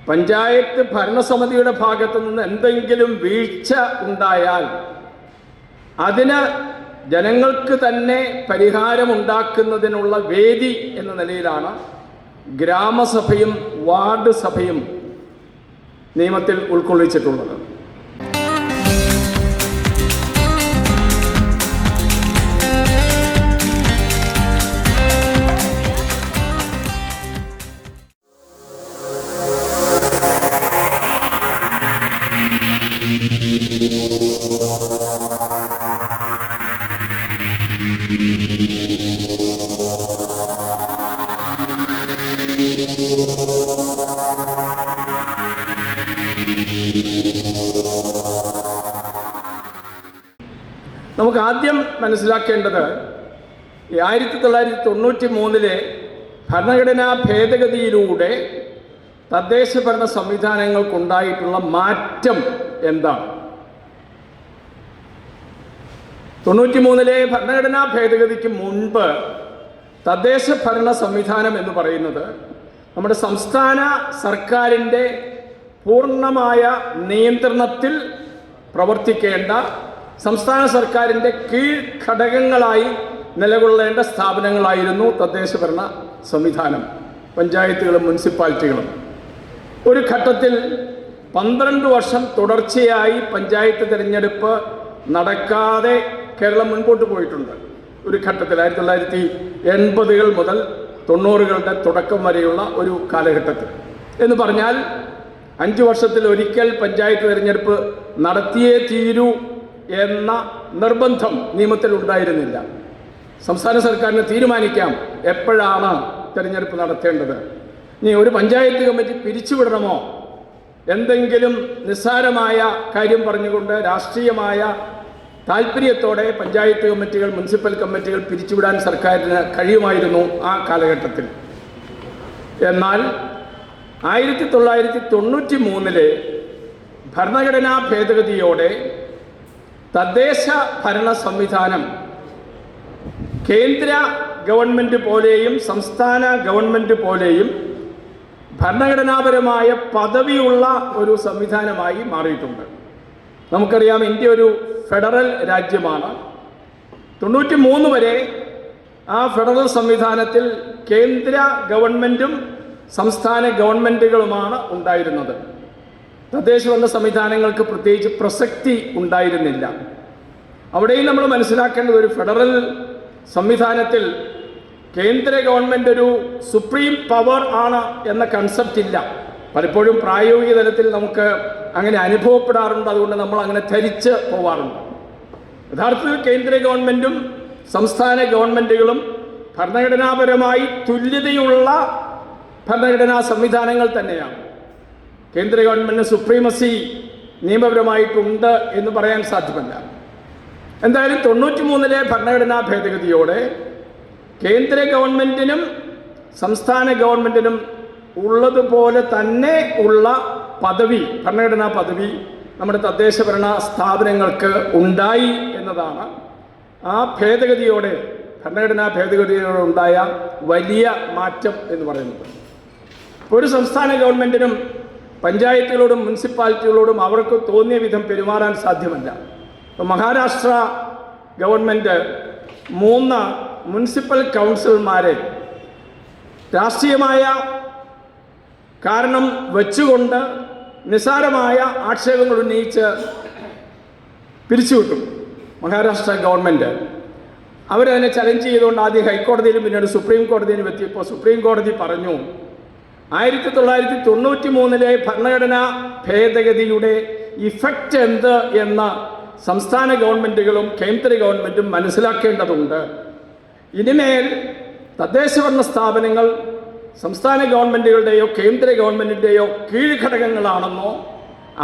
പഞ്ചായത്ത് ഭരണസമിതിയുടെ ഭാഗത്തു നിന്ന് എന്തെങ്കിലും വീഴ്ച ഉണ്ടായാൽ അതിന് ജനങ്ങൾക്ക് തന്നെ പരിഹാരമുണ്ടാക്കുന്നതിനുള്ള വേദി എന്ന നിലയിലാണ് ഗ്രാമസഭയും വാർഡ് സഭയും നിയമത്തിൽ ഉൾക്കൊള്ളിച്ചിട്ടുള്ളത്. നമുക്ക് ആദ്യം മനസ്സിലാക്കേണ്ടത് 1993 ഭരണഘടനാ ഭേദഗതിയിലൂടെ തദ്ദേശ ഭരണ സംവിധാനങ്ങൾക്കുണ്ടായിട്ടുള്ള മാറ്റം എന്താണ്. 93 ഭരണഘടനാ ഭേദഗതിക്ക് മുൻപ് തദ്ദേശ ഭരണ സംവിധാനം എന്ന് പറയുന്നത് നമ്മുടെ സംസ്ഥാന സർക്കാരിൻ്റെ പൂർണ്ണമായ നിയന്ത്രണത്തിൽ പ്രവർത്തിക്കേണ്ട, സംസ്ഥാന സർക്കാരിൻ്റെ കീഴ്ഘടകങ്ങളായി നിലകൊള്ളേണ്ട സ്ഥാപനങ്ങളായിരുന്നു തദ്ദേശ ഭരണ സംവിധാനം, പഞ്ചായത്തുകളും മുനിസിപ്പാലിറ്റികളും. ഒരു ഘട്ടത്തിൽ 12 വർഷം തുടർച്ചയായി പഞ്ചായത്ത് തിരഞ്ഞെടുപ്പ് നടക്കാതെ കേരളം മുൻപോട്ട് പോയിട്ടുണ്ട്. ഒരു ഘട്ടത്തിൽ 1980 മുതൽ 90കളുടെ തുടക്കം വരെയുള്ള ഒരു കാലഘട്ടത്തിൽ എന്ന് പറഞ്ഞാൽ 5 വർഷത്തിൽ ഒരിക്കൽ പഞ്ചായത്ത് തിരഞ്ഞെടുപ്പ് നടത്തിയേ തീരൂ എന്ന നിർബന്ധം നിയമത്തിൽ ഉണ്ടായിരുന്നില്ല. സംസ്ഥാന സർക്കാരിന് തീരുമാനിക്കാം എപ്പോഴാണ് തിരഞ്ഞെടുപ്പ് നടത്തേണ്ടത്. ഇനി ഒരു പഞ്ചായത്ത് കമ്മിറ്റി പിരിച്ചുവിടണമോ, എന്തെങ്കിലും നിസ്സാരമായ കാര്യം പറഞ്ഞുകൊണ്ട് രാഷ്ട്രീയമായ താല്പര്യത്തോടെ പഞ്ചായത്ത് കമ്മിറ്റികൾ, മുനിസിപ്പൽ കമ്മിറ്റികൾ പിരിച്ചുവിടാൻ സർക്കാരിന് കഴിയുമായിരുന്നു ആ കാലഘട്ടത്തിൽ. എന്നാൽ 1993 ഭരണഘടനാ ഭേദഗതിയോടെ തദ്ദേശ ഭരണ സംവിധാനം കേന്ദ്ര ഗവൺമെൻറ് പോലെയും സംസ്ഥാന ഗവൺമെൻറ് പോലെയും ഭരണഘടനാപരമായ പദവിയുള്ള ഒരു സംവിധാനമായി മാറിയിട്ടുണ്ട്. നമുക്കറിയാം, ഇന്ത്യ ഒരു ഫെഡറൽ രാജ്യമാണ്. 93 വരെ ആ ഫെഡറൽ സംവിധാനത്തിൽ കേന്ദ്ര ഗവൺമെൻറ്റും സംസ്ഥാന ഗവൺമെൻറ്റുകളുമാണ് ഉണ്ടായിരുന്നത്. തദ്ദേശ ഭരണ സംവിധാനങ്ങൾക്ക് പ്രത്യേകിച്ച് പ്രസക്തി ഉണ്ടായിരുന്നില്ല. അവിടെയും നമ്മൾ മനസ്സിലാക്കേണ്ടത്, ഒരു ഫെഡറൽ സംവിധാനത്തിൽ കേന്ദ്ര ഗവൺമെൻറ് ഒരു സുപ്രീം പവർ ആണ് എന്ന കൺസെപ്റ്റ് ഇല്ല. പലപ്പോഴും പ്രായോഗിക തലത്തിൽ നമുക്ക് അങ്ങനെ അനുഭവപ്പെടാറുണ്ട്. അതുകൊണ്ട് നമ്മൾ അങ്ങനെ ധരിച്ച് പോവാറുണ്ട്. യഥാർത്ഥത്തിൽ കേന്ദ്ര ഗവൺമെൻറ്റും സംസ്ഥാന ഗവൺമെൻറ്റുകളും ഭരണഘടനാപരമായി തുല്യതയുള്ള ഭരണഘടനാ സംവിധാനങ്ങൾ തന്നെയാണ്. കേന്ദ്ര ഗവൺമെൻറ്റിന് സുപ്രീമസി നിയമപരമായിട്ടുണ്ട് എന്ന് പറയാൻ സാധ്യമല്ല. എന്തായാലും 93 ഭരണഘടനാ ഭേദഗതിയോടെ കേന്ദ്ര ഗവൺമെൻറ്റിനും സംസ്ഥാന ഗവൺമെൻറ്റിനും ഉള്ളതുപോലെ തന്നെ ഉള്ള പദവി, ഭരണഘടനാ പദവി നമ്മുടെ തദ്ദേശ ഭരണ സ്ഥാപനങ്ങൾക്ക് ഉണ്ടായി എന്നതാണ് ആ ഭേദഗതിയോടെ, ഭരണഘടനാ ഭേദഗതിയോടെ ഉണ്ടായ വലിയ മാറ്റം എന്ന് പറയുന്നത്. ഒരു സംസ്ഥാന ഗവൺമെൻറ്റിനും പഞ്ചായത്തുകളോടും മുനിസിപ്പാലിറ്റികളോടും അവർക്ക് തോന്നിയ വിധം പെരുമാറാൻ സാധ്യമല്ല. മഹാരാഷ്ട്ര ഗവൺമെൻറ് 3 മുനിസിപ്പൽ കൗൺസിലർമാരെ രാഷ്ട്രീയമായ കാരണം വെച്ചുകൊണ്ട് നിസ്സാരമായ ആക്ഷേപങ്ങൾ ഉന്നയിച്ച് പിരിച്ചുവിട്ടു മഹാരാഷ്ട്ര ഗവൺമെൻറ്. അവരതിനെ ചലഞ്ച് ചെയ്തുകൊണ്ട് ആദ്യം ഹൈക്കോടതിയിലും പിന്നീട് സുപ്രീം കോടതിയിലും എത്തിയപ്പോൾ സുപ്രീം കോടതി പറഞ്ഞു, 1993 ഭരണഘടനാ ഭേദഗതിയുടെ ഇഫക്റ്റ് എന്ത് എന്ന് സംസ്ഥാന ഗവൺമെൻറ്റുകളും കേന്ദ്ര ഗവൺമെൻറ്റും മനസ്സിലാക്കേണ്ടതുണ്ട്. ഇനിമേൽ തദ്ദേശ ഭരണ സ്ഥാപനങ്ങൾ സംസ്ഥാന ഗവൺമെൻറ്റുകളുടെയോ കേന്ദ്ര ഗവൺമെൻറ്റിൻ്റെയോ കീഴ്ഘടകങ്ങളാണെന്നോ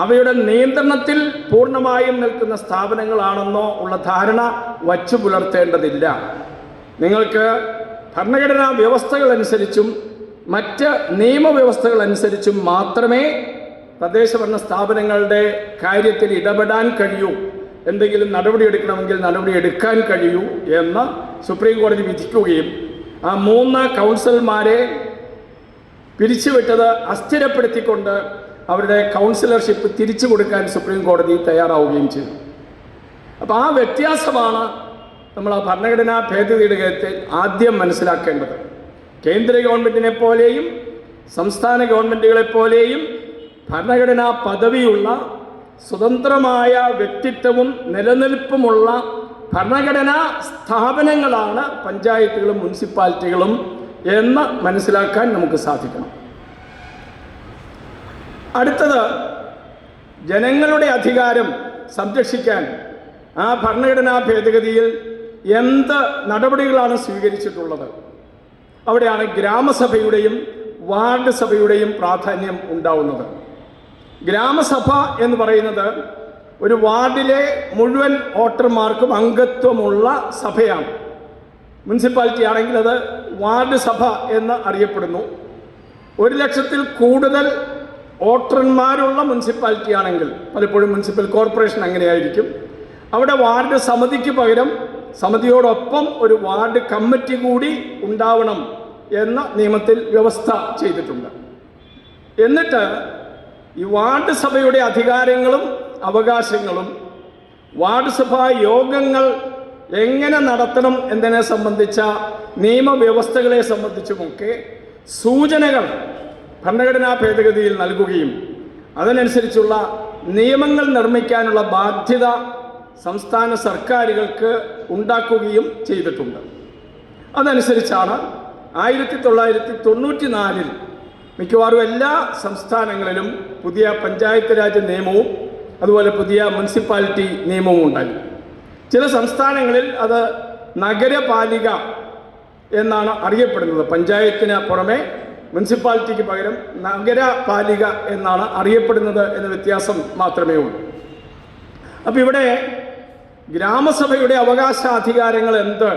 അവയുടെ നിയന്ത്രണത്തിൽ പൂർണ്ണമായും നിൽക്കുന്ന സ്ഥാപനങ്ങളാണെന്നോ ഉള്ള ധാരണ വച്ചു പുലർത്തേണ്ടതില്ല. നിങ്ങൾക്ക് ഭരണഘടനാ വ്യവസ്ഥകളനുസരിച്ചും മറ്റ് നിയമവ്യവസ്ഥകളനുസരിച്ചും മാത്രമേ തദ്ദേശ ഭരണ സ്ഥാപനങ്ങളുടെ കാര്യത്തിൽ ഇടപെടാൻ കഴിയൂ, എന്തെങ്കിലും നടപടിയെടുക്കണമെങ്കിൽ നടപടിയെടുക്കാൻ കഴിയൂ എന്ന് സുപ്രീം കോടതി വിധിക്കുകയും ആ 3 കൗൺസിലർമാരെ പിരിച്ചുവിട്ടത് അസ്ഥിരപ്പെടുത്തിക്കൊണ്ട് അവരുടെ കൗൺസിലർഷിപ്പ് തിരിച്ചു കൊടുക്കാൻ സുപ്രീം കോടതി തയ്യാറാവുകയും ചെയ്തു. അപ്പോൾ ആ വ്യത്യാസമാണ് നമ്മൾ ആ ഭരണഘടനാ ഭേദഗതിയുടെ കാര്യത്തിൽ ആദ്യം മനസ്സിലാക്കേണ്ടത്. കേന്ദ്ര ഗവൺമെൻറ്റിനെ പോലെയും സംസ്ഥാന ഗവൺമെൻറ്റുകളെപ്പോലെയും ഭരണഘടനാ പദവിയുള്ള സ്വതന്ത്രമായ വ്യക്തിത്വവും നിലനിൽപ്പുമുള്ള ഭരണഘടനാ സ്ഥാപനങ്ങളാണ് പഞ്ചായത്തുകളും മുനിസിപ്പാലിറ്റികളും എന്ന് മനസ്സിലാക്കാൻ നമുക്ക് സാധിക്കണം. അടുത്തത്, ജനങ്ങളുടെ അധികാരം സംരക്ഷിക്കാൻ ആ ഭരണഘടനാ ഭേദഗതിയിൽ എന്ത് നടപടികളാണ് സ്വീകരിച്ചിട്ടുള്ളത്? അവിടെയാണ് ഗ്രാമസഭയുടെയും വാർഡ് സഭയുടെയും പ്രാധാന്യം ഉണ്ടാവുന്നത്. ഗ്രാമസഭ എന്ന് പറയുന്നത് ഒരു വാർഡിലെ മുഴുവൻ വോട്ടർമാർക്കും അംഗത്വമുള്ള സഭയാണ്. മുനിസിപ്പാലിറ്റി ആണെങ്കിൽ അത് വാർഡ് സഭ എന്ന് അറിയപ്പെടുന്നു. 1,00,000-ൽ കൂടുതൽ വോട്ടർമാരുള്ള മുനിസിപ്പാലിറ്റി ആണെങ്കിൽ, പലപ്പോഴും മുനിസിപ്പൽ കോർപ്പറേഷൻ അങ്ങനെയായിരിക്കും, അവിടെ വാർഡ് സമിതിക്ക് പകരം സമിതിയോടൊപ്പം ഒരു വാർഡ് കമ്മിറ്റി കൂടി ഉണ്ടാവണം എന്ന നിയമത്തിൽ വ്യവസ്ഥ ചെയ്തിട്ടുണ്ട്. എന്നിട്ട് ഈ വാർഡ് സഭയുടെ അധികാരങ്ങളും അവകാശങ്ങളും വാർഡ് സഭാ യോഗങ്ങൾ എങ്ങനെ നടത്തണം എന്നതിനെ സംബന്ധിച്ച നിയമവ്യവസ്ഥകളെ സംബന്ധിച്ചുമൊക്കെ സൂചനകൾ ഭരണഘടനാ ഭേദഗതിയിൽ നൽകുകയും അതിനനുസരിച്ചുള്ള നിയമങ്ങൾ നിർമ്മിക്കാനുള്ള ബാധ്യത സംസ്ഥാന സർക്കാരുകൾക്ക് ഉണ്ടാക്കുകയും ചെയ്തിട്ടുണ്ട്. അതനുസരിച്ചാണ് 1994 മിക്കവാറും എല്ലാ സംസ്ഥാനങ്ങളിലും പുതിയ പഞ്ചായത്ത് രാജ് നിയമവും അതുപോലെ പുതിയ മുനിസിപ്പാലിറ്റി നിയമവും ഉണ്ടായി. ചില സംസ്ഥാനങ്ങളിൽ അത് നഗരപാലിക എന്നാണ് അറിയപ്പെടുന്നത്. പഞ്ചായത്തിന് പുറമെ മുനിസിപ്പാലിറ്റിക്ക് പകരം നഗരപാലിക എന്നാണ് അറിയപ്പെടുന്നത് എന്ന വ്യത്യാസം മാത്രമേ ഉള്ളൂ. അപ്പോൾ ഇവിടെ ഗ്രാമസഭയുടെ അവകാശാധികാരങ്ങൾ എന്ത്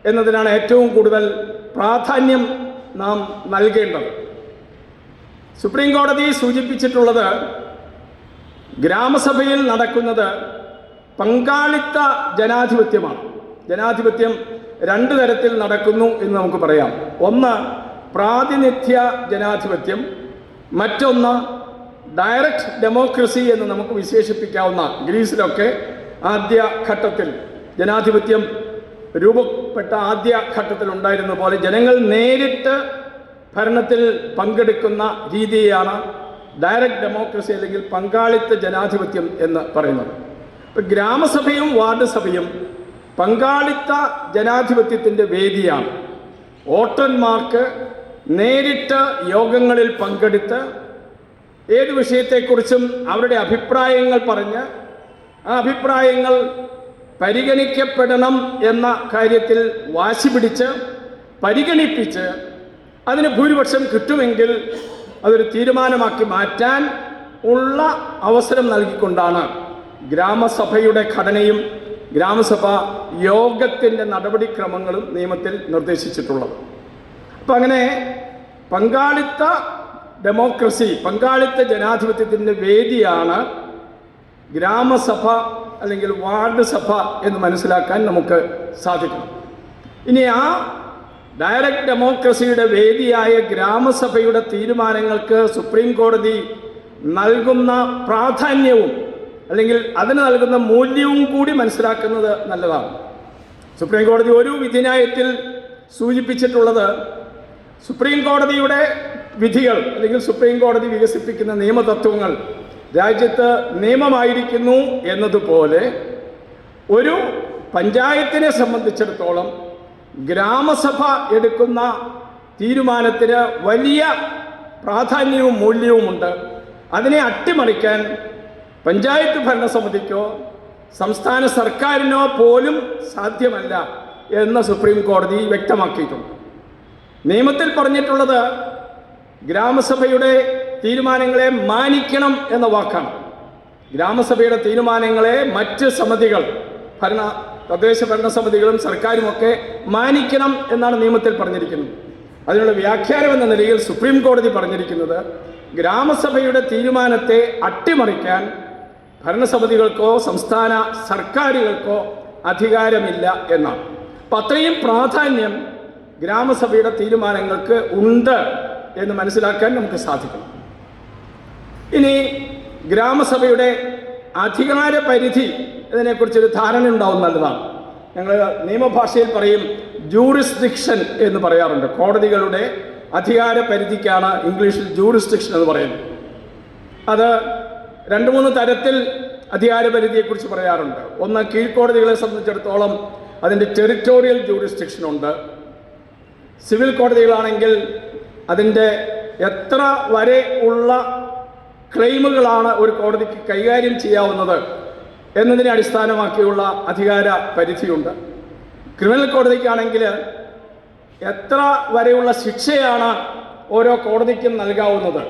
എന്നതിനാണ് ഏറ്റവും കൂടുതൽ പ്രാധാന്യം നാം നൽകേണ്ടത്. സുപ്രീം കോടതി സൂചിപ്പിച്ചിട്ടുള്ളത് ഗ്രാമസഭയിൽ നടക്കുന്നത് പങ്കാളിത്ത ജനാധിപത്യമാണ്. ജനാധിപത്യം 2 തരത്തിൽ നടക്കുന്നു എന്ന് നമുക്ക് പറയാം. ഒന്ന് പ്രാതിനിധ്യ ജനാധിപത്യം, മറ്റൊന്ന് ഡയറക്റ്റ് ഡെമോക്രസി എന്ന് നമുക്ക് വിശേഷിപ്പിക്കാവുന്ന, ഗ്രീസിലൊക്കെ ആദ്യ ഘട്ടത്തിൽ ജനാധിപത്യം രൂപപ്പെട്ട ആദ്യ ഘട്ടത്തിൽ ഉണ്ടായിരുന്ന പോലെ ജനങ്ങൾ നേരിട്ട് ഭരണത്തിൽ പങ്കെടുക്കുന്ന രീതിയാണ് ഡയറക്റ്റ് ഡെമോക്രസി അല്ലെങ്കിൽ പങ്കാളിത്ത ജനാധിപത്യം എന്ന് പറയുന്നത്. ഇപ്പം ഗ്രാമസഭയും വാർഡ് സഭയും പങ്കാളിത്ത ജനാധിപത്യത്തിൻ്റെ വേദിയാണ്. വോട്ടർമാർക്ക് നേരിട്ട് യോഗങ്ങളിൽ പങ്കെടുത്ത് ഏത് വിഷയത്തെക്കുറിച്ചും അവരുടെ അഭിപ്രായങ്ങൾ പറഞ്ഞ് ആ അഭിപ്രായങ്ങൾ പരിഗണിക്കപ്പെടണം എന്ന കാര്യത്തിൽ വാശി പിടിച്ച് പരിഗണിപ്പിച്ച് അതിന് ഭൂരിപക്ഷം കിട്ടുമെങ്കിൽ അതൊരു തീരുമാനമാക്കി മാറ്റാൻ ഉള്ള അവസരം നൽകിക്കൊണ്ടാണ് ഗ്രാമസഭയുടെ ഘടനയും ഗ്രാമസഭ യോഗത്തിൻ്റെ നടപടിക്രമങ്ങളും നിയമത്തിൽ നിർദ്ദേശിച്ചിട്ടുള്ളത്. അപ്പം അങ്ങനെ പങ്കാളിത്ത ഡെമോക്രസി, പങ്കാളിത്ത ജനാധിപത്യത്തിൻ്റെ വേദിയാണ് ഗ്രാമസഭ അല്ലെങ്കിൽ വാർഡ് സഭ എന്ന് മനസ്സിലാക്കാൻ നമുക്ക് സാധിക്കണം. ഇനി ആ ഡയറക്റ്റ് ഡെമോക്രസിയുടെ വേദിയായ ഗ്രാമസഭയുടെ തീരുമാനങ്ങൾക്ക് സുപ്രീം കോടതി നൽകുന്ന പ്രാധാന്യവും അല്ലെങ്കിൽ അതിന് നൽകുന്ന മൂല്യവും കൂടി മനസ്സിലാക്കുന്നത് നല്ലതാണ്. സുപ്രീം കോടതി ഒരു വിധിന്യായത്തിൽ സൂചിപ്പിച്ചിട്ടുള്ളത് സുപ്രീം കോടതിയുടെ വിധികൾ അല്ലെങ്കിൽ സുപ്രീം കോടതി വികസിപ്പിക്കുന്ന നിയമതത്വങ്ങൾ രാജ്യത്ത് നിയമമായിരിക്കുന്നു എന്നതുപോലെ ഒരു പഞ്ചായത്തിനെ സംബന്ധിച്ചിടത്തോളം ഗ്രാമസഭ എടുക്കുന്ന തീരുമാനത്തിന് വലിയ പ്രാധാന്യവും മൂല്യവുമുണ്ട്. അതിനെ അട്ടിമറിക്കാൻ പഞ്ചായത്ത് ഭരണസമിതിക്കോ സംസ്ഥാന സർക്കാരിനോ പോലും സാധ്യമല്ല എന്ന് സുപ്രീം കോടതി വ്യക്തമാക്കിയിട്ടുണ്ട്. നിയമത്തിൽ പറഞ്ഞിട്ടുള്ളത് ഗ്രാമസഭയുടെ തീരുമാനങ്ങളെ മാനിക്കണം എന്ന വാക്കാണ്. ഗ്രാമസഭയുടെ തീരുമാനങ്ങളെ മറ്റ് സമിതികൾ, തദ്ദേശ ഭരണ സമിതികളും സർക്കാരുമൊക്കെ മാനിക്കണം എന്നാണ് നിയമത്തിൽ പറഞ്ഞിരിക്കുന്നത്. അതിനുള്ള വ്യാഖ്യാനം എന്ന നിലയിൽ സുപ്രീം കോടതി പറഞ്ഞിരിക്കുന്നത് ഗ്രാമസഭയുടെ തീരുമാനത്തെ അട്ടിമറിക്കാൻ ഭരണസമിതികൾക്കോ സംസ്ഥാന സർക്കാരുകൾക്കോ അധികാരമില്ല എന്നാണ്. അപ്പം അത്രയും പ്രാധാന്യം ഗ്രാമസഭയുടെ തീരുമാനങ്ങൾക്ക് ഉണ്ട് എന്ന് മനസ്സിലാക്കാൻ നമുക്ക് സാധിക്കണം. ഇനി ഗ്രാമസഭയുടെ അധികാര പരിധി ഇതിനെക്കുറിച്ചൊരു ധാരണ ഉണ്ടാവും നല്ലതാണ്. ഞങ്ങൾ നിയമഭാഷയിൽ പറയും ജൂറിസ്ഡിക്ഷൻ എന്ന് പറയാറുണ്ട്. കോടതികളുടെ അധികാര പരിധിക്കാണ് ഇംഗ്ലീഷിൽ ജൂറിസ്ഡിക്ഷൻ എന്ന് പറയുന്നത്. അത് 2-3 തരത്തിൽ അധികാര പരിധിയെക്കുറിച്ച് പറയാറുണ്ട്. ഒന്ന്, കീഴ്ക്കോടതികളെ സംബന്ധിച്ചിടത്തോളം അതിൻ്റെ ടെറിറ്റോറിയൽ ജൂറിസ്ഡിക്ഷൻ ഉണ്ട്. സിവിൽ കോടതികളാണെങ്കിൽ അതിൻ്റെ എത്ര വരെ ഉള്ള ക്ലെയിമുകളാണ് ഒരു കോടതിക്ക് കൈകാര്യം ചെയ്യാവുന്നത് എന്നതിനെ അടിസ്ഥാനമാക്കിയുള്ള അധികാര പരിധിയുണ്ട്. ക്രിമിനൽ കോടതിക്കാണെങ്കിൽ എത്ര വരെയുള്ള ശിക്ഷയാണ് ഓരോ കോടതിക്കും നൽകാവുന്നത്,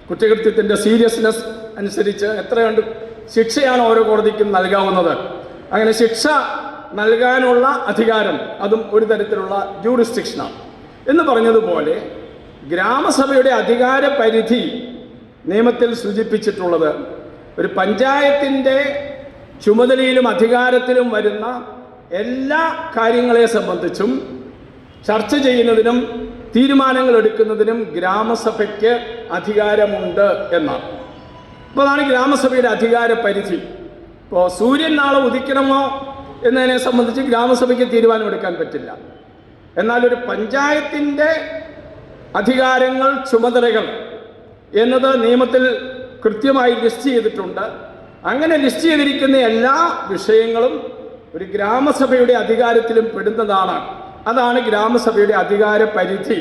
കുറ്റകൃത്യത്തിൻ്റെ സീരിയസ്നെസ് അനുസരിച്ച് എത്രയുണ്ട് ശിക്ഷയാണ് ഓരോ കോടതിക്കും നൽകാവുന്നത്. അങ്ങനെ ശിക്ഷ നൽകാനുള്ള അധികാരം അതും ഒരു തരത്തിലുള്ള ജൂറിസ്ഡിക്ഷനാണ്. എന്ന് പറഞ്ഞതുപോലെ ഗ്രാമസഭയുടെ അധികാര പരിധി നിയമത്തിൽ സൂചിപ്പിച്ചിട്ടുള്ളത് ഒരു പഞ്ചായത്തിൻ്റെ ചുമതലയിലും അധികാരത്തിലും വരുന്ന എല്ലാ കാര്യങ്ങളെ സംബന്ധിച്ചും ചർച്ച ചെയ്യുന്നതിനും തീരുമാനങ്ങൾ എടുക്കുന്നതിനും ഗ്രാമസഭയ്ക്ക് അധികാരമുണ്ട് എന്നാണ്. അപ്പോൾ അതാണ് ഗ്രാമസഭയുടെ അധികാര പരിധി. ഇപ്പോൾ സൂര്യൻ നാളെ ഉദിക്കണമോ എന്നതിനെ സംബന്ധിച്ച് ഗ്രാമസഭയ്ക്ക് തീരുമാനമെടുക്കാൻ പറ്റില്ല. എന്നാൽ ഒരു പഞ്ചായത്തിൻ്റെ അധികാരങ്ങൾ, ചുമതലകൾ എന്നത് നിയമത്തിൽ കൃത്യമായി ലിസ്റ്റ് ചെയ്തിട്ടുണ്ട്. അങ്ങനെ ലിസ്റ്റ് ചെയ്തിരിക്കുന്ന എല്ലാ വിഷയങ്ങളും ഒരു ഗ്രാമസഭയുടെ അധികാരത്തിലും പെടുന്നതാണ്. അതാണ് ഗ്രാമസഭയുടെ അധികാര പരിധി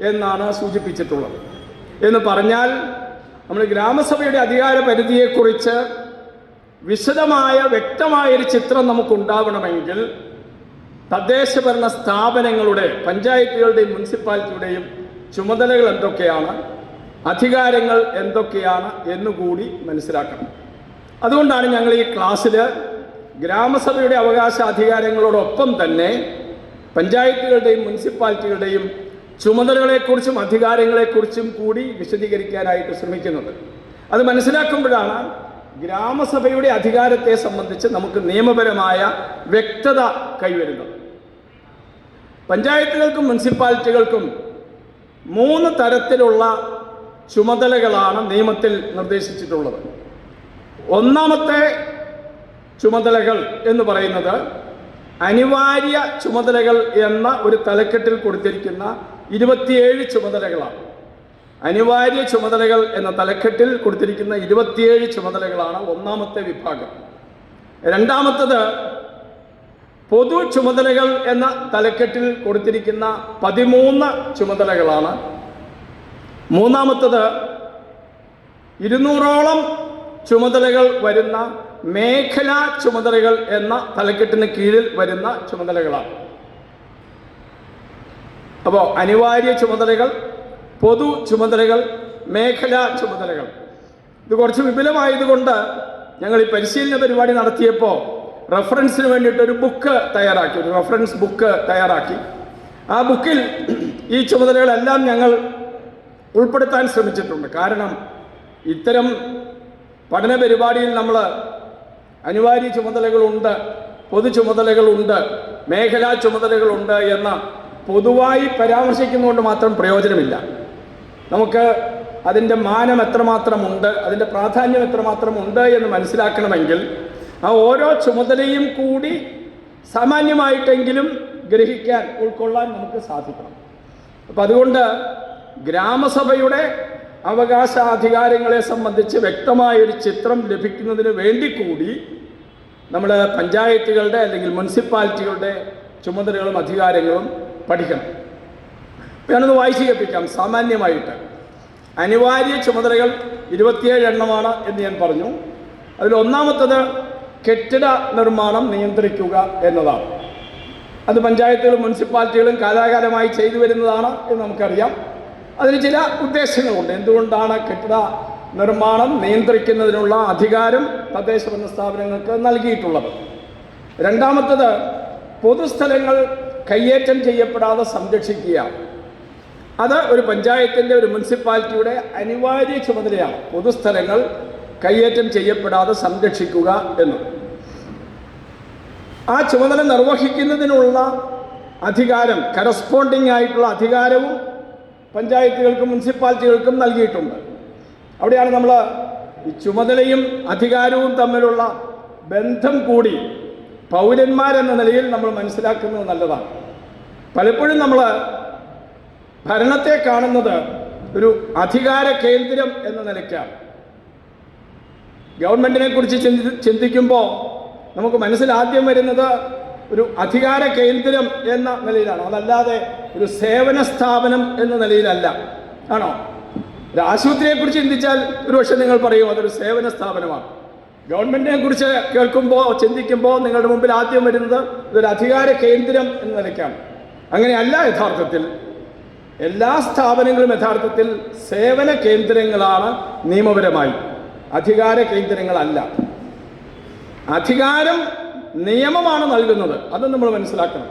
എന്നാണ് സൂചിപ്പിച്ചിട്ടുള്ളത്. എന്ന് പറഞ്ഞാൽ നമ്മൾ ഗ്രാമസഭയുടെ അധികാര പരിധിയെക്കുറിച്ച് വിശദമായ വ്യക്തമായൊരു ചിത്രം നമുക്കുണ്ടാവണമെങ്കിൽ തദ്ദേശഭരണ സ്ഥാപനങ്ങളുടെ, പഞ്ചായത്തുകളുടെയും മുനിസിപ്പാലിറ്റിയുടെയും ചുമതലകൾ എന്തൊക്കെയാണ്, അധികാരങ്ങൾ എന്തൊക്കെയാണ് എന്നുകൂടി മനസ്സിലാക്കണം. അതുകൊണ്ടാണ് ഞങ്ങൾ ഈ ക്ലാസ്സിൽ ഗ്രാമസഭയുടെ അവകാശാധികാരങ്ങളോടൊപ്പം തന്നെ പഞ്ചായത്തുകളുടെയും മുനിസിപ്പാലിറ്റികളുടെയും ചുമതലകളെക്കുറിച്ചും അധികാരങ്ങളെക്കുറിച്ചും കൂടി വിശദീകരിക്കാനായിട്ട് ശ്രമിക്കുന്നത്. അത് മനസ്സിലാക്കുമ്പോഴാണ് ഗ്രാമസഭയുടെ അധികാരത്തെ സംബന്ധിച്ച് നമുക്ക് നിയമപരമായ വ്യക്തത കൈവരുന്നത്. പഞ്ചായത്തുകൾക്കും മുനിസിപ്പാലിറ്റികൾക്കും 3 തരത്തിലുള്ള ചുമതലകളാണ് നിയമത്തിൽ നിർദ്ദേശിച്ചിട്ടുള്ളത്. ഒന്നാമത്തെ ചുമതലകൾ എന്ന് പറയുന്നത് അനിവാര്യ ചുമതലകൾ എന്ന ഒരു തലക്കെട്ടിൽ കൊടുത്തിരിക്കുന്ന 27 ചുമതലകളാണ്. അനിവാര്യ ചുമതലകൾ എന്ന തലക്കെട്ടിൽ കൊടുത്തിരിക്കുന്ന 27 ചുമതലകളാണ് ഒന്നാമത്തെ വിഭാഗം. രണ്ടാമത്തത് പൊതു ചുമതലകൾ എന്ന തലക്കെട്ടിൽ കൊടുത്തിരിക്കുന്ന 13 ചുമതലകളാണ്. മൂന്നാമത്തത് 200ഓളം ചുമതലകൾ വരുന്ന മേഖലാ ചുമതലകൾ എന്ന തലക്കെട്ടിന് കീഴിൽ വരുന്ന ചുമതലകളാണ്. അപ്പോൾ അനിവാര്യ ചുമതലകൾ, പൊതു ചുമതലകൾ, മേഖലാ ചുമതലകൾ. ഇത് കുറച്ച് വിപുലമായതുകൊണ്ട് ഞങ്ങൾ ഈ പരിശീലന പരിപാടി നടത്തിയപ്പോൾ റെഫറൻസിന് വേണ്ടിയിട്ട് ഒരു ബുക്ക് തയ്യാറാക്കി, ഒരു റെഫറൻസ് ബുക്ക് തയ്യാറാക്കി. ആ ബുക്കിൽ ഈ ചുമതലകളെല്ലാം ഞങ്ങൾ ഉൾപ്പെടുത്താൻ ശ്രമിച്ചിട്ടുണ്ട്. കാരണം ഇത്തരം പഠന പരിപാടിയിൽ നമ്മൾ അനിവാര്യ ചുമതലകളുണ്ട്, പൊതു ചുമതലകളുണ്ട്, മേഖലാ ചുമതലകളുണ്ട് എന്ന പൊതുവായി പരാമർശിക്കുന്നതുകൊണ്ട് മാത്രം പ്രയോജനമില്ല. നമുക്ക് അതിൻ്റെ മാനം എത്രമാത്രമുണ്ട്, അതിൻ്റെ പ്രാധാന്യം എത്രമാത്രമുണ്ട് എന്ന് മനസ്സിലാക്കണമെങ്കിൽ ആ ഓരോ ചുമതലയും കൂടി സാമാന്യമായിട്ടെങ്കിലും ഗ്രഹിക്കാൻ, ഉൾക്കൊള്ളാൻ നമുക്ക് സാധിക്കണം. അപ്പം അതുകൊണ്ട് ഗ്രാമസഭയുടെ അവകാശാധികാരങ്ങളെ സംബന്ധിച്ച് വ്യക്തമായൊരു ചിത്രം ലഭിക്കുന്നതിന് വേണ്ടി കൂടി നമ്മൾ പഞ്ചായത്തുകളുടെ അല്ലെങ്കിൽ മുനിസിപ്പാലിറ്റികളുടെ ചുമതലകളും അധികാരങ്ങളും പഠിക്കണം. ഞാനൊന്ന് വായിച്ചു കേൾപ്പിക്കാം സാമാന്യമായിട്ട്. അനിവാര്യ ചുമതലകൾ 27 എണ്ണമാണ് എന്ന് ഞാൻ പറഞ്ഞു. അതിൽ ഒന്നാമത്തത് കെട്ടിട നിർമ്മാണം നിയന്ത്രിക്കുക എന്നതാണ്. അത് പഞ്ചായത്തുകളും മുനിസിപ്പാലിറ്റികളും കാലാകാലമായി ചെയ്തു വരുന്നതാണ് എന്ന് നമുക്കറിയാം. അതിന് ചില ഉദ്ദേശങ്ങളുണ്ട്. എന്തുകൊണ്ടാണ് കെട്ടിട നിർമ്മാണം നിയന്ത്രിക്കുന്നതിനുള്ള അധികാരം തദ്ദേശഭരണ സ്ഥാപനങ്ങൾക്ക് നൽകിയിട്ടുള്ളത്? രണ്ടാമത്തത് പൊതുസ്ഥലങ്ങൾ കയ്യേറ്റം ചെയ്യപ്പെടാതെ സംരക്ഷിക്കുക. അത് ഒരു പഞ്ചായത്തിൻ്റെ, ഒരു മുനിസിപ്പാലിറ്റിയുടെ അനിവാര്യ ചുമതലയാണ്. പൊതുസ്ഥലങ്ങൾ കയ്യേറ്റം ചെയ്യപ്പെടാതെ സംരക്ഷിക്കുക എന്ന്. ആ ചുമതല നിർവഹിക്കുന്നതിനുള്ള അധികാരം, കറസ്പോണ്ടിങ് ആയിട്ടുള്ള അധികാരവും പഞ്ചായത്തുകൾക്കും മുനിസിപ്പാലിറ്റികൾക്കും നൽകിയിട്ടുണ്ട്. അവിടെയാണ് നമ്മൾ ഈ ചുമതലയും അധികാരവും തമ്മിലുള്ള ബന്ധം കൂടി പൗരന്മാരെന്ന നിലയിൽ നമ്മൾ മനസ്സിലാക്കുന്നത് നല്ലതാണ്. പലപ്പോഴും നമ്മൾ ഭരണത്തെ കാണുന്നത് ഒരു അധികാര കേന്ദ്രം എന്ന നിലയ്ക്കാണ്. ഗവൺമെൻറ്റിനെ കുറിച്ച് ചിന്തിക്കുമ്പോൾ നമുക്ക് മനസ്സിലാദ്യം വരുന്നത് ഒരു അധികാര കേന്ദ്രം എന്ന നിലയിലാണ്, അതല്ലാതെ ഒരു സേവന സ്ഥാപനം എന്ന നിലയിലല്ല. ആണോ? ഒരു ആശുപത്രിയെക്കുറിച്ച് ചിന്തിച്ചാൽ ഒരുപക്ഷെ നിങ്ങൾ പറയും അതൊരു സേവന സ്ഥാപനമാണ്. ഗവൺമെൻറ്റിനെ കുറിച്ച് കേൾക്കുമ്പോൾ ചിന്തിക്കുമ്പോൾ നിങ്ങളുടെ മുമ്പിൽ ആദ്യം വരുന്നത് ഇതൊരു അധികാര കേന്ദ്രം എന്ന നിലയ്ക്കാണ്. അങ്ങനെയല്ല. യഥാർത്ഥത്തിൽ എല്ലാ സ്ഥാപനങ്ങളും യഥാർത്ഥത്തിൽ സേവന കേന്ദ്രങ്ങളാണ് നിയമപരമായി, അധികാര കേന്ദ്രങ്ങളല്ല. അധികാരം നിയമമാണ് നൽകുന്നത്, അത് നമ്മൾ മനസ്സിലാക്കണം.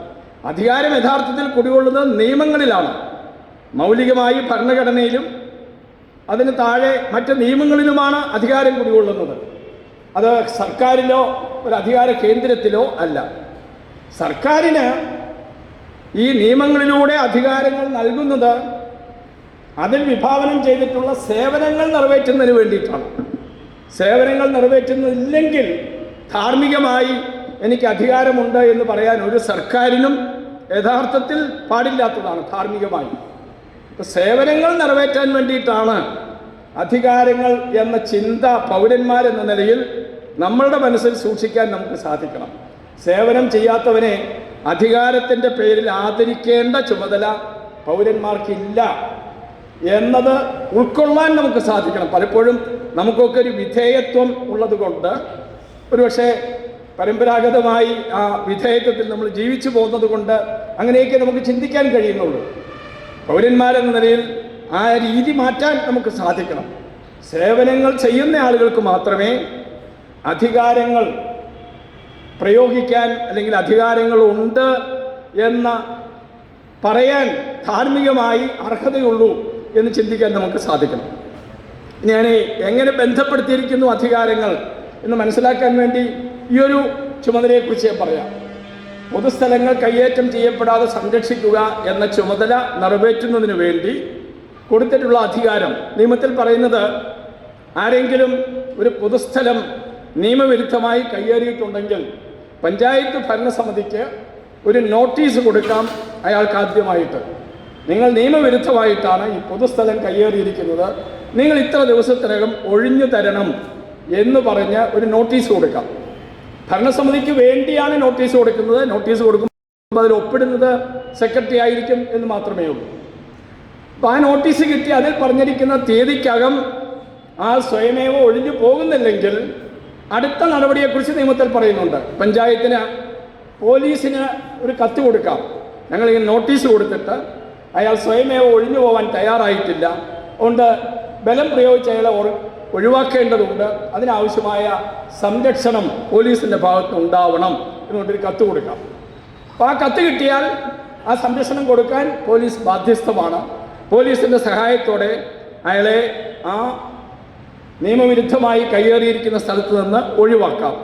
അധികാരം യഥാർത്ഥത്തിൽ കുടികൊള്ളുന്നത് നിയമങ്ങളിലാണ്. മൗലികമായി ഭരണഘടനയിലും അതിന് താഴെ മറ്റ് നിയമങ്ങളിലുമാണ് അധികാരം കുടികൊള്ളുന്നത്. അത് സർക്കാരിലോ ഒരു അധികാര കേന്ദ്രത്തിലോ അല്ല. സർക്കാരിന് ഈ നിയമങ്ങളിലൂടെ അധികാരങ്ങൾ നൽകുന്നത് അതിൽ വിഭാവനം ചെയ്തിട്ടുള്ള സേവനങ്ങൾ നിറവേറ്റുന്നതിന് വേണ്ടിയിട്ടാണ്. സേവനങ്ങൾ നിറവേറ്റുന്നില്ലെങ്കിൽ ധാർമ്മികമായി എനിക്ക് അധികാരമുണ്ട് എന്ന് പറയാൻ ഒരു സർക്കാരിനും യഥാർത്ഥത്തിൽ പാടില്ലാത്തതാണ് ധാർമ്മികമായി. സേവനങ്ങൾ നിറവേറ്റാൻ വേണ്ടിയിട്ടാണ് അധികാരങ്ങൾ എന്ന ചിന്ത പൗരന്മാരെന്ന നിലയിൽ നമ്മളുടെ മനസ്സിൽ സൂക്ഷിക്കാൻ നമുക്ക് സാധിക്കണം. സേവനം ചെയ്യാത്തവനെ അധികാരത്തിൻ്റെ പേരിൽ ആദരിക്കേണ്ട ചുമതല പൗരന്മാർക്കില്ല എന്നത് ഉൾക്കൊള്ളാൻ നമുക്ക് സാധിക്കണം. പലപ്പോഴും നമുക്കൊക്കെ ഒരു വിധേയത്വം ഉള്ളത് കൊണ്ട് ഒരുപക്ഷെ പരമ്പരാഗതമായി ആ വിധേയത്വത്തിൽ നമ്മൾ ജീവിച്ചു പോകുന്നത് കൊണ്ട് അങ്ങനെയൊക്കെ നമുക്ക് ചിന്തിക്കാൻ കഴിയുന്നുള്ളൂ. പൗരന്മാരെന്ന നിലയിൽ ആ രീതി മാറ്റാൻ നമുക്ക് സാധിക്കണം. സേവനങ്ങൾ ചെയ്യുന്ന ആളുകൾക്ക് മാത്രമേ അധികാരങ്ങൾ പ്രയോഗിക്കാൻ അല്ലെങ്കിൽ അധികാരങ്ങളുണ്ട് എന്ന് പറയാൻ ധാർമ്മികമായി അർഹതയുള്ളൂ എന്ന് ചിന്തിക്കാൻ നമുക്ക് സാധിക്കണം. ഞാൻ എങ്ങനെ ബന്ധപ്പെടുത്തിയിരിക്കുന്നു അധികാരങ്ങൾ എന്ന് മനസ്സിലാക്കാൻ വേണ്ടി ഈ ഒരു ചുമതലയെക്കുറിച്ച് ഞാൻ പറയാം. പൊതുസ്ഥലങ്ങൾ കയ്യേറ്റം ചെയ്യപ്പെടാതെ സംരക്ഷിക്കുക എന്ന ചുമതല നിറവേറ്റുന്നതിന് വേണ്ടി കൊടുത്തിട്ടുള്ള അധികാരം നിയമത്തിൽ പറയുന്നത്, ആരെങ്കിലും ഒരു പൊതുസ്ഥലം നിയമവിരുദ്ധമായി കയ്യേറിയിട്ടുണ്ടെങ്കിൽ പഞ്ചായത്ത് ഭരണസമിതിക്ക് ഒരു നോട്ടീസ് കൊടുക്കാം അയാൾക്ക് ആദ്യമായിട്ട്. നിങ്ങൾ നിയമവിരുദ്ധമായിട്ടാണ് ഈ പൊതുസ്ഥലം കയ്യേറിയിരിക്കുന്നത്, നിങ്ങൾ ഇത്ര ദിവസത്തിനകം ഒഴിഞ്ഞു തരണം എന്ന് പറഞ്ഞ് ഒരു നോട്ടീസ് കൊടുക്കാം. ഭരണസമിതിക്ക് വേണ്ടിയാണ് നോട്ടീസ് കൊടുക്കുന്നത്. നോട്ടീസ് കൊടുക്കുമ്പോൾ അതിൽ ഒപ്പിടുന്നത് സെക്രട്ടറി ആയിരിക്കും എന്ന് മാത്രമേ ഉള്ളൂ. അപ്പോൾ ആ നോട്ടീസ് കിട്ടി അതിൽ പറഞ്ഞിരിക്കുന്ന തീയതിക്കകം ആ സ്വയമേവ ഒഴിഞ്ഞു പോകുന്നില്ലെങ്കിൽ അടുത്ത നടപടിയെക്കുറിച്ച് നിയമത്തിൽ പറയുന്നുണ്ട്. പഞ്ചായത്തിന് പോലീസിന് ഒരു കത്ത് കൊടുക്കാം. ഞങ്ങളിങ്ങനെ നോട്ടീസ് കൊടുത്തിട്ട് അയാൾ സ്വയമേവ ഒഴിഞ്ഞു പോകാൻ തയ്യാറായിട്ടില്ല, അതുകൊണ്ട് ബലം പ്രയോഗിച്ച് അയാളെ ഒഴിവാക്കേണ്ടതുണ്ട്, അതിനാവശ്യമായ സംരക്ഷണം പോലീസിൻ്റെ ഭാഗത്ത് ഉണ്ടാവണം എന്നുകൊണ്ടൊരു കത്ത് കൊടുക്കാം. അപ്പോൾ ആ കത്ത് കിട്ടിയാൽ ആ സംരക്ഷണം കൊടുക്കാൻ പോലീസ് ബാധ്യസ്ഥമാണ്. പോലീസിൻ്റെ സഹായത്തോടെ അയാളെ ആ നിയമവിരുദ്ധമായി കയ്യേറിയിരിക്കുന്ന സ്ഥലത്ത് നിന്ന് ഒഴിവാക്കാം.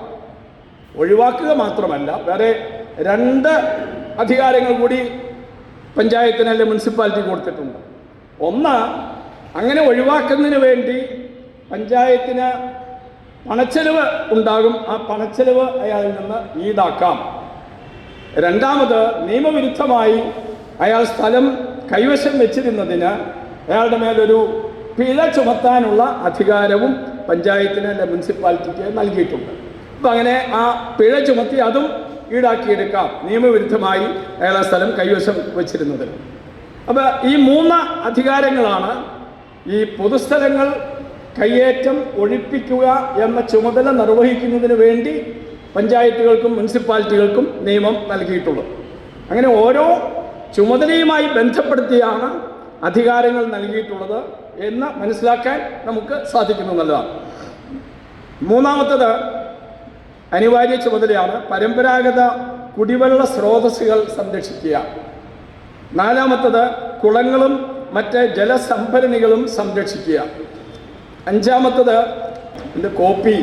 ഒഴിവാക്കുക മാത്രമല്ല, വേറെ 2 അധികാരങ്ങൾ കൂടി പഞ്ചായത്തിന് അല്ലെങ്കിൽ മുനിസിപ്പാലിറ്റി കൊടുത്തിട്ടുണ്ട്. ഒന്ന്, അങ്ങനെ ഒഴിവാക്കുന്നതിന് വേണ്ടി പഞ്ചായത്തിന് പണച്ചെലവ് ഉണ്ടാകും, ആ പണച്ചെലവ് അയാളിൽ നിന്ന് ഈടാക്കാം. രണ്ടാമത്, നിയമവിരുദ്ധമായി അയാൾ സ്ഥലം കൈവശം വെച്ചിരുന്നതിന് അയാളുടെ മേലൊരു പിഴ ചുമത്താനുള്ള അധികാരവും പഞ്ചായത്തിന് അല്ലെങ്കിൽ മുനിസിപ്പാലിറ്റിക്ക് നൽകിയിട്ടുണ്ട്. അപ്പം അങ്ങനെ ആ പിഴ ചുമത്തി അതും ഈടാക്കിയെടുക്കാം, നിയമവിരുദ്ധമായി അയാൾ ആ സ്ഥലം കൈവശം വച്ചിരുന്നതിന്. അപ്പോൾ ഈ 3 അധികാരങ്ങളാണ് ഈ പൊതുസ്ഥലങ്ങൾ കയ്യേറ്റം ഒഴിപ്പിക്കുക എന്ന ചുമതല നിർവഹിക്കുന്നതിന് വേണ്ടി പഞ്ചായത്തുകൾക്കും മുനിസിപ്പാലിറ്റികൾക്കും നിയമം നൽകിയിട്ടുള്ളത്. അങ്ങനെ ഓരോ ചുമതലയുമായി ബന്ധപ്പെടുത്തിയാണ് അധികാരങ്ങൾ നൽകിയിട്ടുള്ളത് എന്ന് മനസ്സിലാക്കാൻ നമുക്ക് സാധിക്കുന്നു എന്നുള്ളതാണ്. മൂന്നാമത്തത് അനിവാര്യ ചുമതലയാണ് പരമ്പരാഗത കുടിവെള്ള സ്രോതസ്സുകൾ സംരക്ഷിക്കുക. നാലാമത്തത് കുളങ്ങളും മറ്റ് ജലസംഭരണികളും സംരക്ഷിക്കുക. അഞ്ചാമത്തത്, ഇതിൻ്റെ കോപ്പി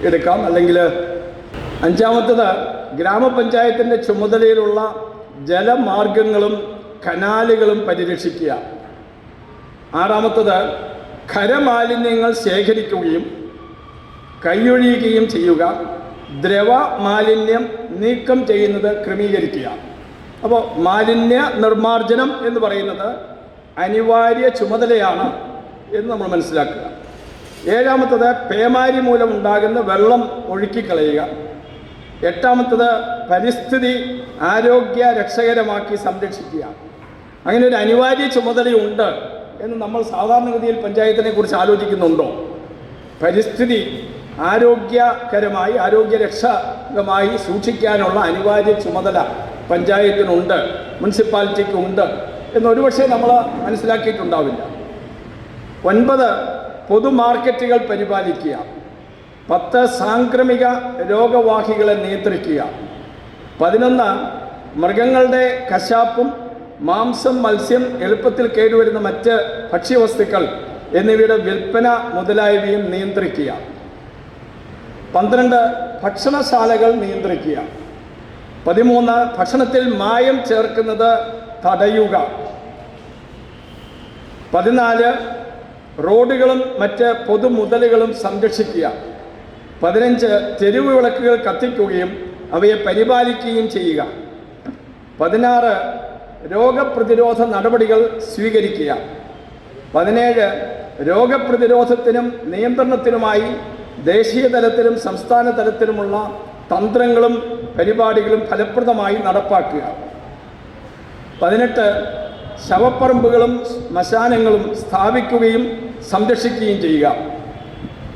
എടുക്കാം, അല്ലെങ്കിൽ അഞ്ചാമത്തത് ഗ്രാമപഞ്ചായത്തിൻ്റെ ചുമതലയിലുള്ള ജലമാർഗങ്ങളും കനാലുകളും പരിരക്ഷിക്കുക. ആറാമത്തത് ഖരമാലിന്യങ്ങൾ ശേഖരിക്കുകയും കൈയൊഴിയുകയും ചെയ്യുക. ദ്രവ മാലിന്യം നീക്കം ചെയ്യുന്നത് ക്രമീകരിക്കുക. അപ്പോൾ മാലിന്യ നിർമ്മാർജ്ജനം എന്ന് പറയുന്നത് അനിവാര്യ ചുമതലയാണ് എന്ന് നമ്മൾ മനസ്സിലാക്കുക. ഏഴാമത്തത് പേമാരി മൂലം ഉണ്ടാകുന്ന വെള്ളം ഒഴുക്കിക്കളയുക. എട്ടാമത്തത് പരിസ്ഥിതി ആരോഗ്യ രക്ഷകരമാക്കി സംരക്ഷിക്കുക. അങ്ങനെ ഒരു അനിവാര്യ ചുമതലയുണ്ട് എന്ന് നമ്മൾ സാധാരണഗതിയിൽ പഞ്ചായത്തിനെ കുറിച്ച് ആലോചിക്കുന്നുണ്ടോ? പരിസ്ഥിതി ആരോഗ്യകരമായി ആരോഗ്യരക്ഷകമായി സൂക്ഷിക്കാനുള്ള അനിവാര്യ ചുമതല പഞ്ചായത്തിനുണ്ട്, മുനിസിപ്പാലിറ്റിക്കുണ്ട് എന്നൊരുപക്ഷെ നമ്മൾ മനസ്സിലാക്കിയിട്ടുണ്ടാവില്ല. 9 പൊതുമാർക്കറ്റുകൾ പരിപാലിക്കുക. 10 സാംക്രമിക രോഗവാഹികളെ നിയന്ത്രിക്കുക. 11 മൃഗങ്ങളുടെ കശാപ്പും മാംസം, മത്സ്യം, എളുപ്പത്തിൽ കേടുവരുന്ന മറ്റ് ഭക്ഷ്യവസ്തുക്കൾ എന്നിവയുടെ വിൽപ്പന മുതലായവയും നിയന്ത്രിക്കുക. 12 ഭക്ഷണശാലകൾ നിയന്ത്രിക്കുക. 13 ഭക്ഷണത്തിൽ മായം ചേർക്കുന്നത് തടയുക. 14 റോഡുകളും മറ്റ് പൊതുമുതലുകളും സംരക്ഷിക്കുക. 15 തെരുവ് വിളക്കുകൾ കത്തിക്കുകയും അവയെ പരിപാലിക്കുകയും ചെയ്യുക. 16 രോഗപ്രതിരോധ നടപടികൾ സ്വീകരിക്കുക. 17 രോഗപ്രതിരോധത്തിനും നിയന്ത്രണത്തിനുമായി ദേശീയ തലത്തിലും സംസ്ഥാന തലത്തിലുമുള്ള തന്ത്രങ്ങളും പരിപാടികളും ഫലപ്രദമായി നടപ്പാക്കുക. 18 ശവപ്പറമ്പുകളും ശ്മശാനങ്ങളും സ്ഥാപിക്കുകയും സംരക്ഷിക്കുകയും ചെയ്യുക.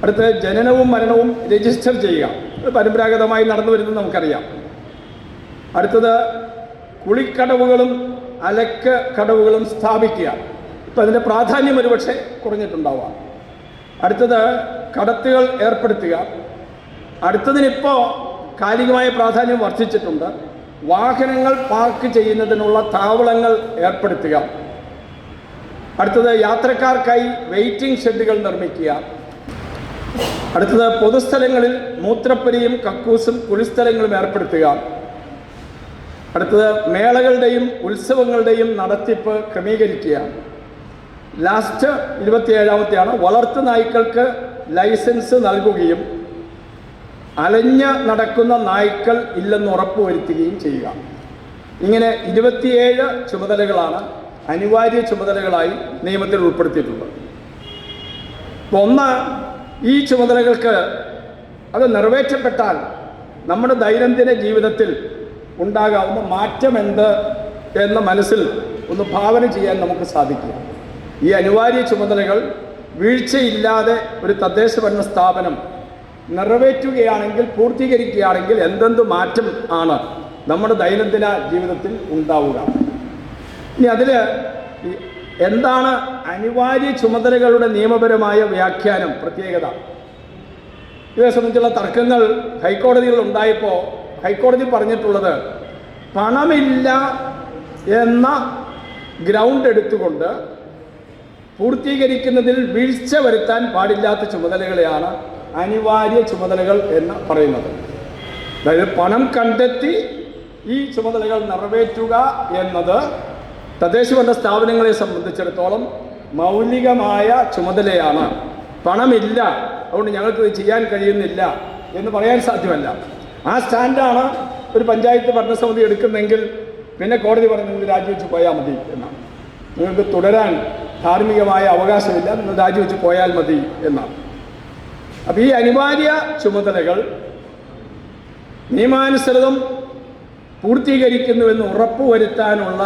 അടുത്ത് ജനനവും മരണവും രജിസ്റ്റർ ചെയ്യുക. ഇത് പരമ്പരാഗതമായി നടന്നു വരുന്നത് നമുക്കറിയാം. അടുത്തത് കുളിക്കടവുകളും അലക്ക് കടവുകളും സ്ഥാപിക്കുക. ഇപ്പം അതിൻ്റെ പ്രാധാന്യം ഒരുപക്ഷെ കുറഞ്ഞിട്ടുണ്ടാവാം. അടുത്തത് കടത്തുകൾ ഏർപ്പെടുത്തുക. അടുത്തതിനിപ്പോൾ കാലികമായ പ്രാധാന്യം വർദ്ധിച്ചിട്ടുണ്ട്. വാഹനങ്ങൾ പാർക്ക് ചെയ്യുന്നതിനുള്ള താവളങ്ങൾ ഏർപ്പെടുത്തുക. അടുത്തത് യാത്രക്കാർക്കായി വെയിറ്റിംഗ് ഷെഡുകൾ നിർമ്മിക്കുക. അടുത്തത് പൊതുസ്ഥലങ്ങളിൽ മൂത്രപ്പുരയും കക്കൂസും കുളിസ്ഥലങ്ങളും ഏർപ്പെടുത്തുക. അടുത്തത് മേളകളുടെയും ഉത്സവങ്ങളുടെയും നടത്തിപ്പ് ക്രമീകരിക്കുക. ലാസ്റ്റ് 27ാമത്തെയാണ് വളർത്തു നായ്ക്കൾക്ക് ലൈസൻസ് നൽകുകയും അലഞ്ഞ് നടക്കുന്ന നായ്ക്കൾ ഇല്ലെന്ന് ഉറപ്പുവരുത്തുകയും ചെയ്യുക. ഇങ്ങനെ 27 ചുമതലകളാണ് അനിവാര്യ ചുമതലകളായി നിയമത്തിൽ ഉൾപ്പെടുത്തിയിട്ടുള്ളത്. ഒന്ന്, ഈ ചുമതലകൾക്ക് അത് നിറവേറ്റപ്പെട്ടാൽ നമ്മുടെ ദൈനംദിന ജീവിതത്തിൽ ഉണ്ടാകാവുന്ന മാറ്റം എന്ത് എന്ന മനസ്സിൽ ഒന്ന് ഭാവന ചെയ്യാൻ നമുക്ക് സാധിക്കും. ഈ അനിവാര്യ ചുമതലകൾ വീഴ്ചയില്ലാതെ ഒരു തദ്ദേശ ഭരണ സ്ഥാപനം നിറവേറ്റുകയാണെങ്കിൽ, പൂർത്തീകരിക്കുകയാണെങ്കിൽ എന്തെന്ത് മാറ്റം ആണ് നമ്മുടെ ദൈനംദിന ജീവിതത്തിൽ ഉണ്ടാവുക. ഇനി അതിൽ എന്താണ് അനിവാര്യ ചുമതലകളുടെ നിയമപരമായ വ്യാഖ്യാനം, പ്രത്യേകത? ഇതേ സംബന്ധിച്ചുള്ള തർക്കങ്ങൾ ഹൈക്കോടതിയിൽ ഉണ്ടായപ്പോൾ ഹൈക്കോടതി പറഞ്ഞിട്ടുള്ളത്, പണമില്ല എന്ന ഗ്രൗണ്ട് എടുത്തുകൊണ്ട് പൂർത്തീകരിക്കുന്നതിൽ വീഴ്ച വരുത്താൻ പാടില്ലാത്ത ചുമതലകളെയാണ് അനിവാര്യ ചുമതലകൾ എന്ന് പറയുന്നത്. അതായത് പണം കണ്ടെത്തി ഈ ചുമതലകൾ നിറവേറ്റുക എന്നത് തദ്ദേശഭരണ സ്ഥാപനങ്ങളെ സംബന്ധിച്ചിടത്തോളം മൗലികമായ ചുമതലയാണ്. പണമില്ല, അതുകൊണ്ട് ഞങ്ങൾക്കിത് ചെയ്യാൻ കഴിയുന്നില്ല എന്ന് പറയാൻ സാധ്യമല്ല. ആ സ്റ്റാൻഡാണ് ഒരു പഞ്ചായത്ത് ഭരണസമിതി എടുക്കുന്നെങ്കിൽ പിന്നെ കോടതി പറഞ്ഞ് നിങ്ങൾ രാജിവെച്ച് പോയാൽ മതി എന്നാണ്. നിങ്ങൾക്ക് തുടരാൻ ധാർമ്മികമായ അവകാശമില്ല, നിങ്ങൾ രാജിവെച്ച് പോയാൽ മതി എന്നാണ്. അപ്പോൾ ഈ അനിവാര്യ ചുമതലകൾ നിയമാനുസൃതം പൂർത്തീകരിക്കുന്നുവെന്ന് ഉറപ്പുവരുത്താനുള്ള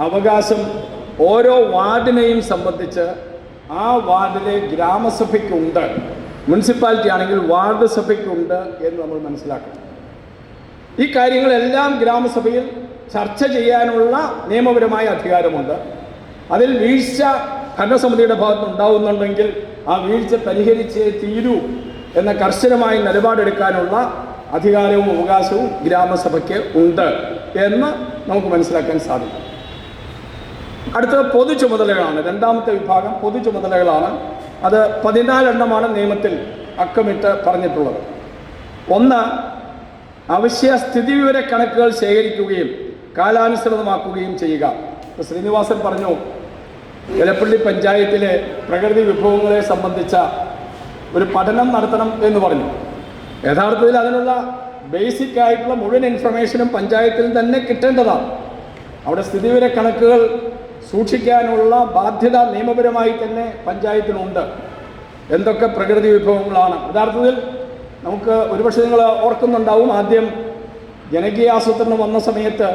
അവകാശം ഓരോ വാർഡിനെയും സംബന്ധിച്ച് ആ വാർഡിലെ ഗ്രാമസഭയ്ക്കുണ്ട്. മുനിസിപ്പാലിറ്റി ആണെങ്കിൽ വാർഡ് സഭയ്ക്കുണ്ട് എന്ന് നമ്മൾ മനസ്സിലാക്കണം. ഈ കാര്യങ്ങളെല്ലാം ഗ്രാമസഭയിൽ ചർച്ച ചെയ്യാനുള്ള നിയമപരമായ അധികാരമുണ്ട്. അതിൽ വീഴ്ച ഭരണസമിതിയുടെ ഭാഗത്ത് ഉണ്ടാവുന്നുണ്ടെങ്കിൽ ആ വീഴ്ച പരിഹരിച്ചേ തീരൂ എന്ന കർശനമായ നിലപാടെടുക്കാനുള്ള അധികാരവും അവകാശവും ഗ്രാമസഭയ്ക്ക് ഉണ്ട് എന്ന് നമുക്ക് മനസ്സിലാക്കാൻ സാധിക്കും. അടുത്തത് പൊതു ചുമതലകളാണ്. രണ്ടാമത്തെ വിഭാഗം പൊതു ചുമതലകളാണ്. അത് 14 എണ്ണമാണ് നിയമത്തിൽ അക്കമിട്ട് പറഞ്ഞിട്ടുള്ളത്. ഒന്ന്, അവശ്യ സ്ഥിതിവിവര കണക്കുകൾ ശേഖരിക്കുകയും കാലാനുസൃതമാക്കുകയും ചെയ്യുക. ഇപ്പോൾ ശ്രീനിവാസൻ പറഞ്ഞു, എലപ്പള്ളി പഞ്ചായത്തിലെ പ്രകൃതി വിഭവങ്ങളെ സംബന്ധിച്ച ഒരു പഠനം നടത്തണം എന്ന് പറഞ്ഞു. യഥാർത്ഥത്തിൽ അതിനുള്ള ബേസിക് ആയിട്ടുള്ള മുഴുവൻ ഇൻഫർമേഷനും പഞ്ചായത്തിൽ തന്നെ കിട്ടേണ്ടതാണ്. അവിടെ സ്ഥിതിവിവര കണക്കുകൾ സൂക്ഷിക്കാനുള്ള ബാധ്യത നിയമപരമായി തന്നെ പഞ്ചായത്തിനുണ്ട്. എന്തൊക്കെ പ്രകൃതി വിഭവങ്ങളാണ് യഥാർത്ഥത്തിൽ നമുക്ക് ഒരുപക്ഷെ നിങ്ങൾ ഓർക്കുന്നുണ്ടാവും, ആദ്യം ജനകീയ ആസൂത്രണം വന്ന സമയത്ത്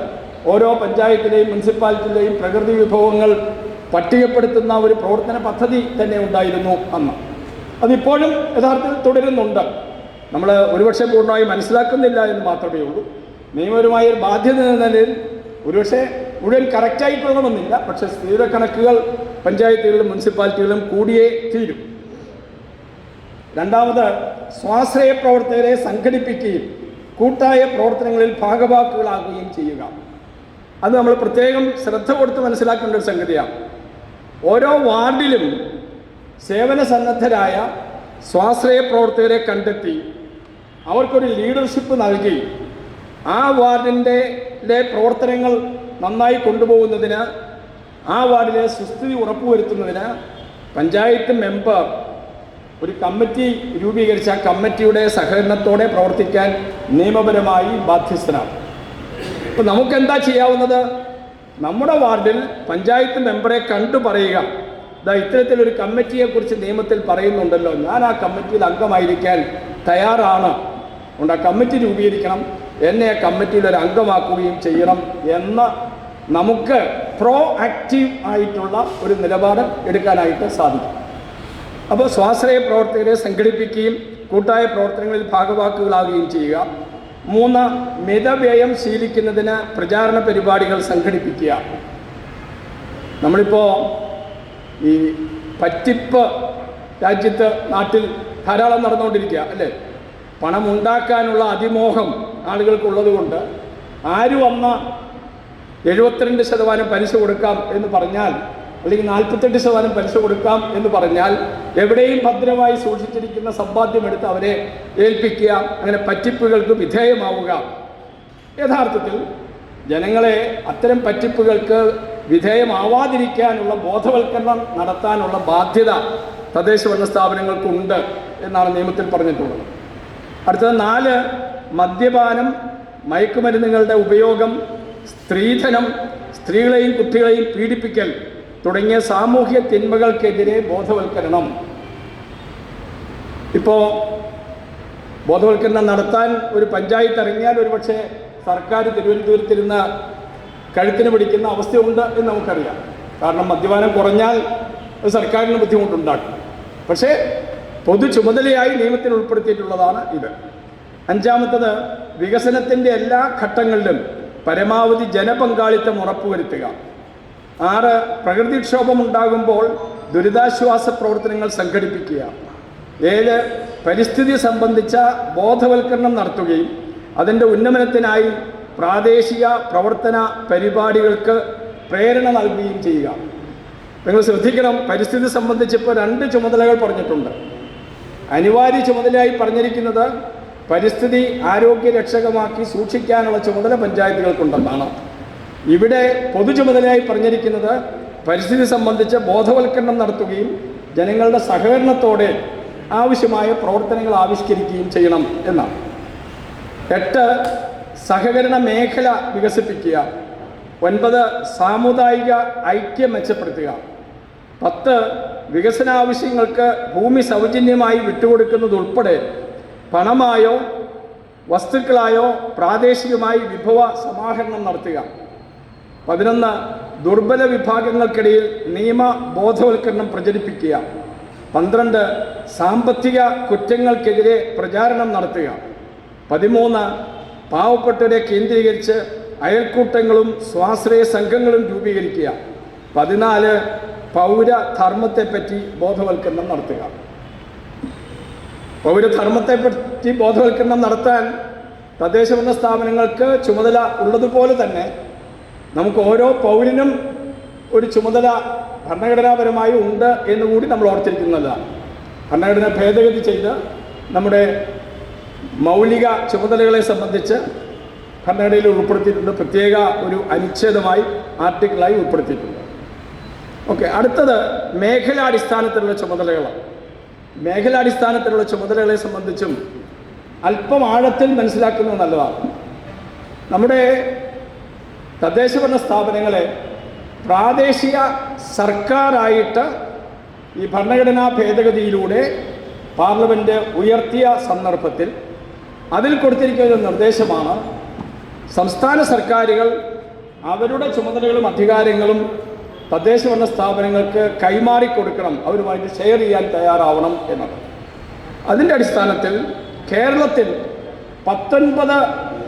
ഓരോ പഞ്ചായത്തിലെയും മുനിസിപ്പാലിറ്റിയിലെയും പ്രകൃതി വിഭവങ്ങൾ പട്ടികപ്പെടുത്തുന്ന ഒരു പ്രവർത്തന പദ്ധതി തന്നെ ഉണ്ടായിരുന്നു അന്ന്. അതിപ്പോഴും യഥാർത്ഥത്തിൽ തുടരുന്നുണ്ട്. നമ്മൾ ഒരുപക്ഷെ പൂർണ്ണമായി മനസ്സിലാക്കുന്നില്ല എന്ന് മാത്രമേ ഉള്ളൂ. നിയമപരമായ ഒരു ബാധ്യത എന്ന നിലയിൽ ഒരുപക്ഷെ മുഴുവൻ കറക്റ്റായി കൊള്ളണമെന്നില്ല, പക്ഷേ സ്ഥിര കണക്കുകൾ പഞ്ചായത്തുകളിലും മുനിസിപ്പാലിറ്റികളിലും കൂടിയേ തീരും. രണ്ടാമത്, സ്വാശ്രയ പ്രവർത്തകരെ സംഘടിപ്പിക്കുകയും കൂട്ടായ പ്രവർത്തനങ്ങളിൽ ഭാഗവാക്കുകളാകുകയും ചെയ്യുക. അത് നമ്മൾ പ്രത്യേകം ശ്രദ്ധ കൊടുത്ത് മനസ്സിലാക്കേണ്ട ഒരു സംഗതിയാണ്. ഓരോ വാർഡിലും സേവന സന്നദ്ധരായ സ്വാശ്രയ പ്രവർത്തകരെ കണ്ടെത്തി അവർക്കൊരു ലീഡർഷിപ്പ് നൽകി ആ വാർഡിൻ്റെ പ്രവർത്തനങ്ങൾ നന്നായി കൊണ്ടുപോകുന്നതിന്, ആ വാർഡിലെ സുസ്ഥിതി ഉറപ്പുവരുത്തുന്നതിന് പഞ്ചായത്ത് മെമ്പർ ഒരു കമ്മിറ്റി രൂപീകരിച്ച കമ്മിറ്റിയുടെ സഹകരണത്തോടെ പ്രവർത്തിക്കാൻ നിയമപരമായി ബാധ്യസ്ഥനാണ്. അപ്പോൾ നമുക്കെന്താ ചെയ്യാവുന്നത്? നമ്മുടെ വാർഡിൽ പഞ്ചായത്ത് മെമ്പറെ കണ്ടു പറയുക, ഇത്തരത്തിലൊരു കമ്മിറ്റിയെക്കുറിച്ച് നിയമത്തിൽ പറയുന്നുണ്ടല്ലോ, ഞാൻ ആ കമ്മിറ്റിയിൽ അംഗമായിരിക്കാൻ തയ്യാറാണ്, അതുകൊണ്ട് ആ കമ്മിറ്റി രൂപീകരിക്കണം, എന്നെ ആ കമ്മിറ്റിയിൽ ഒരു അംഗമാക്കുകയും ചെയ്യണം എന്ന് നമുക്ക് പ്രോ ആക്റ്റീവ് ആയിട്ടുള്ള ഒരു നിലപാട് എടുക്കാനായിട്ട് സാധിക്കും. അപ്പോൾ സ്വാശ്രയ പ്രവർത്തകരെ സംഘടിപ്പിക്കുകയും കൂട്ടായ പ്രവർത്തനങ്ങളിൽ ഭാഗവാക്കുകളാകുകയും ചെയ്യുക. 3, മിതവ്യയം ശീലിക്കുന്നതിന് പ്രചാരണ പരിപാടികൾ സംഘടിപ്പിക്കുക. നമ്മളിപ്പോൾ ഈ പറ്റിപ്പ് രാജ്യത്ത് നാട്ടിൽ ധാരാളം നടന്നുകൊണ്ടിരിക്കുക അല്ലേ? പണം ഉണ്ടാക്കാനുള്ള അതിമോഹം ആളുകൾക്കുള്ളത് കൊണ്ട് ആര് വന്ന 72% പലിശ കൊടുക്കാം എന്ന് പറഞ്ഞാൽ, അല്ലെങ്കിൽ 48% പലിശ കൊടുക്കാം എന്ന് പറഞ്ഞാൽ എവിടെയും ഭദ്രമായി സൂക്ഷിച്ചിരിക്കുന്ന സമ്പാദ്യം എടുത്ത് അവരെ ഏൽപ്പിക്കുക, അങ്ങനെ പറ്റിപ്പുകൾക്ക് വിധേയമാവുക. യഥാർത്ഥത്തിൽ ജനങ്ങളെ അത്തരം പറ്റിപ്പുകൾക്ക് വിധേയമാവാതിരിക്കാനുള്ള ബോധവൽക്കരണം നടത്താനുള്ള ബാധ്യത തദ്ദേശ ഭരണ സ്ഥാപനങ്ങൾക്കുണ്ട് എന്നാണ് നിയമത്തിൽ പറഞ്ഞിട്ടുള്ളത്. അടുത്തത് 4, മദ്യപാനം, മയക്കുമരുന്നുകളുടെ ഉപയോഗം, സ്ത്രീധനം, സ്ത്രീകളെയും കുട്ടികളെയും പീഡിപ്പിക്കൽ തുടങ്ങിയ സാമൂഹ്യ തിന്മകൾക്കെതിരെ ബോധവൽക്കരണം. ഇപ്പോൾ ബോധവൽക്കരണം നടത്താൻ ഒരു പഞ്ചായത്ത് ഇറങ്ങിയാൽ ഒരുപക്ഷെ സർക്കാർ തിരുവനന്തപുരത്തിരുന്ന് കഴുത്തിന് പിടിക്കുന്ന അവസ്ഥയുണ്ട് എന്ന് നമുക്കറിയാം. കാരണം മദ്യപാനം കുറഞ്ഞാൽ അത് സർക്കാരിന് ബുദ്ധിമുട്ടുണ്ടാക്കും. പക്ഷേ പൊതു ചുമതലയായി നിയമത്തിൽ ഉൾപ്പെടുത്തിയിട്ടുള്ളതാണ് ഇത്. 5, വികസനത്തിൻ്റെ എല്ലാ ഘട്ടങ്ങളിലും പരമാവധി ജനപങ്കാളിത്തം ഉറപ്പുവരുത്തുക. 6, പ്രകൃതിക്ഷോഭമുണ്ടാകുമ്പോൾ ദുരിതാശ്വാസ പ്രവർത്തനങ്ങൾ സംഘടിപ്പിക്കുക. 7, പരിസ്ഥിതി സംബന്ധിച്ച ബോധവൽക്കരണം നടത്തുകയും അതിൻ്റെ ഉന്നമനത്തിനായി പ്രാദേശിക പ്രവർത്തന പരിപാടികൾക്ക് പ്രേരണ നൽകുകയും ചെയ്യുക. നിങ്ങൾ ശ്രദ്ധിക്കണം, പരിസ്ഥിതി സംബന്ധിച്ച് ഇപ്പോൾ 2 ചുമതലകൾ പറഞ്ഞിട്ടുണ്ട്. അനിവാര്യ ചുമതലയായി പറഞ്ഞിരിക്കുന്നത് പരിസ്ഥിതി ആരോഗ്യരക്ഷകമാക്കി സൂക്ഷിക്കാനുള്ള ചുമതല പഞ്ചായത്തുകൾക്കുണ്ടെന്നാണ്. ഇവിടെ പൊതു ചുമതലയായി പറഞ്ഞിരിക്കുന്നത് പരിസ്ഥിതി സംബന്ധിച്ച് ബോധവൽക്കരണം നടത്തുകയും ജനങ്ങളുടെ സഹകരണത്തോടെ ആവശ്യമായ പ്രവർത്തനങ്ങൾ ആവിഷ്കരിക്കുകയും ചെയ്യണം എന്നാണ്. 8, സഹകരണ മേഖല വികസിപ്പിക്കുക. 9, സാമുദായിക ഐക്യം മെച്ചപ്പെടുത്തുക. 10, വികസനാവശ്യങ്ങൾക്ക് ഭൂമി സൗജന്യമായി വിട്ടുകൊടുക്കുന്നതുൾപ്പെടെ പണമായോ വസ്തുക്കളായോ പ്രാദേശികമായി വിഭവ സമാഹരണം നടത്തുക. 11, ദുർബല വിഭാഗങ്ങൾക്കിടയിൽ നിയമ ബോധവൽക്കരണം പ്രചരിപ്പിക്കുക. 12, സാമ്പത്തിക കുറ്റങ്ങൾക്കെതിരെ പ്രചാരണം നടത്തുക. 13, പാവപ്പെട്ടവരെ കേന്ദ്രീകരിച്ച് അയൽക്കൂട്ടങ്ങളും സ്വാശ്രയ സംഘങ്ങളും രൂപീകരിക്കുക. 14, പൗരധർമ്മത്തെപ്പറ്റി ബോധവൽക്കരണം നടത്തുക. പൗരധർമ്മത്തെപ്പറ്റി ബോധവൽക്കരണം നടത്താൻ തദ്ദേശ ഭരണ സ്ഥാപനങ്ങൾക്ക് ചുമതല ഉള്ളതുപോലെ തന്നെ നമുക്ക് ഓരോ പൗരനും ഒരു ചുമതല ഭരണഘടനാപരമായി ഉണ്ട് എന്നുകൂടി നമ്മൾ ഓർത്തിരിക്കുന്നതാണ്. ഭരണഘടന ഭേദഗതി ചെയ്ത് നമ്മുടെ മൗലിക ചുമതലകളെ സംബന്ധിച്ച് ഭരണഘടനയിൽ ഉൾപ്പെടുത്തിയിട്ടുണ്ട്. പ്രത്യേക ഒരു അനുച്ഛേദമായി ആർട്ടിക്കിളായി ഉൾപ്പെടുത്തിയിട്ടുണ്ട്. ഓക്കെ, അടുത്തത് മേഖലാടിസ്ഥാനത്തിലുള്ള ചുമതലകളാണ്. മേഖലാടിസ്ഥാനത്തിലുള്ള ചുമതലകളെ സംബന്ധിച്ചും അല്പം ആഴത്തിൽ മനസ്സിലാക്കുന്നത് നല്ലതാണ്. നമ്മുടെ തദ്ദേശഭരണ സ്ഥാപനങ്ങളെ പ്രാദേശിക സർക്കാരായിട്ട് ഈ ഭരണഘടനാ ഭേദഗതിയിലൂടെ പാർലമെൻറ്റ് ഉയർത്തിയ സന്ദർഭത്തിൽ അതിൽ കൊടുത്തിരിക്കുന്ന ഒരു നിർദ്ദേശമാണ് സംസ്ഥാന സർക്കാരുകൾ അവരുടെ ചുമതലകളും അധികാരങ്ങളും തദ്ദേശഭരണ സ്ഥാപനങ്ങൾക്ക് കൈമാറിക്കൊടുക്കണം, അവരുമായിട്ട് ഷെയർ ചെയ്യാൻ തയ്യാറാവണം എന്നത്. അതിൻ്റെ അടിസ്ഥാനത്തിൽ കേരളത്തിൽ 19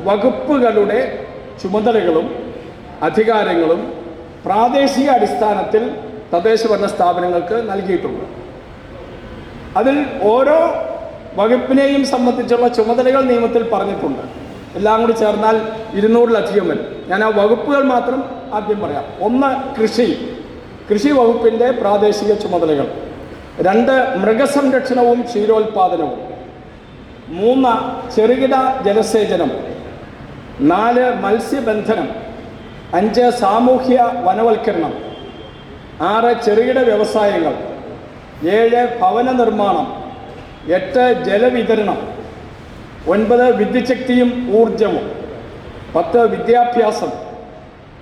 വകുപ്പുകളുടെ ചുമതലകളും അധികാരങ്ങളും പ്രാദേശിക അടിസ്ഥാനത്തിൽ തദ്ദേശഭരണ സ്ഥാപനങ്ങൾക്ക് നൽകിയിട്ടുണ്ട്. അതിൽ ഓരോ വകുപ്പിനെയും സംബന്ധിച്ചുള്ള ചുമതലകൾ നിയമത്തിൽ പറഞ്ഞിട്ടുണ്ട്. എല്ലാം കൂടി ചേർന്നാൽ 200-ലധികം വരും. ഞാൻ ആ വകുപ്പുകൾ മാത്രം ആദ്യം പറയാം. 1 കൃഷി വകുപ്പിൻ്റെ പ്രാദേശിക ചുമതലകൾ. 2 മൃഗസംരക്ഷണവും ക്ഷീരോത്പാദനവും. 3 ചെറുകിട ജലസേചനം. 4 മത്സ്യബന്ധനം. 5 സാമൂഹ്യ വനവൽക്കരണം. 6 ചെറുകിട വ്യവസായങ്ങൾ. 7 ഭവന നിർമ്മാണം. 8 ജലവിതരണം. 9 വിദ്യുച്ഛക്തിയും ഊർജവും. 10 വിദ്യാഭ്യാസം.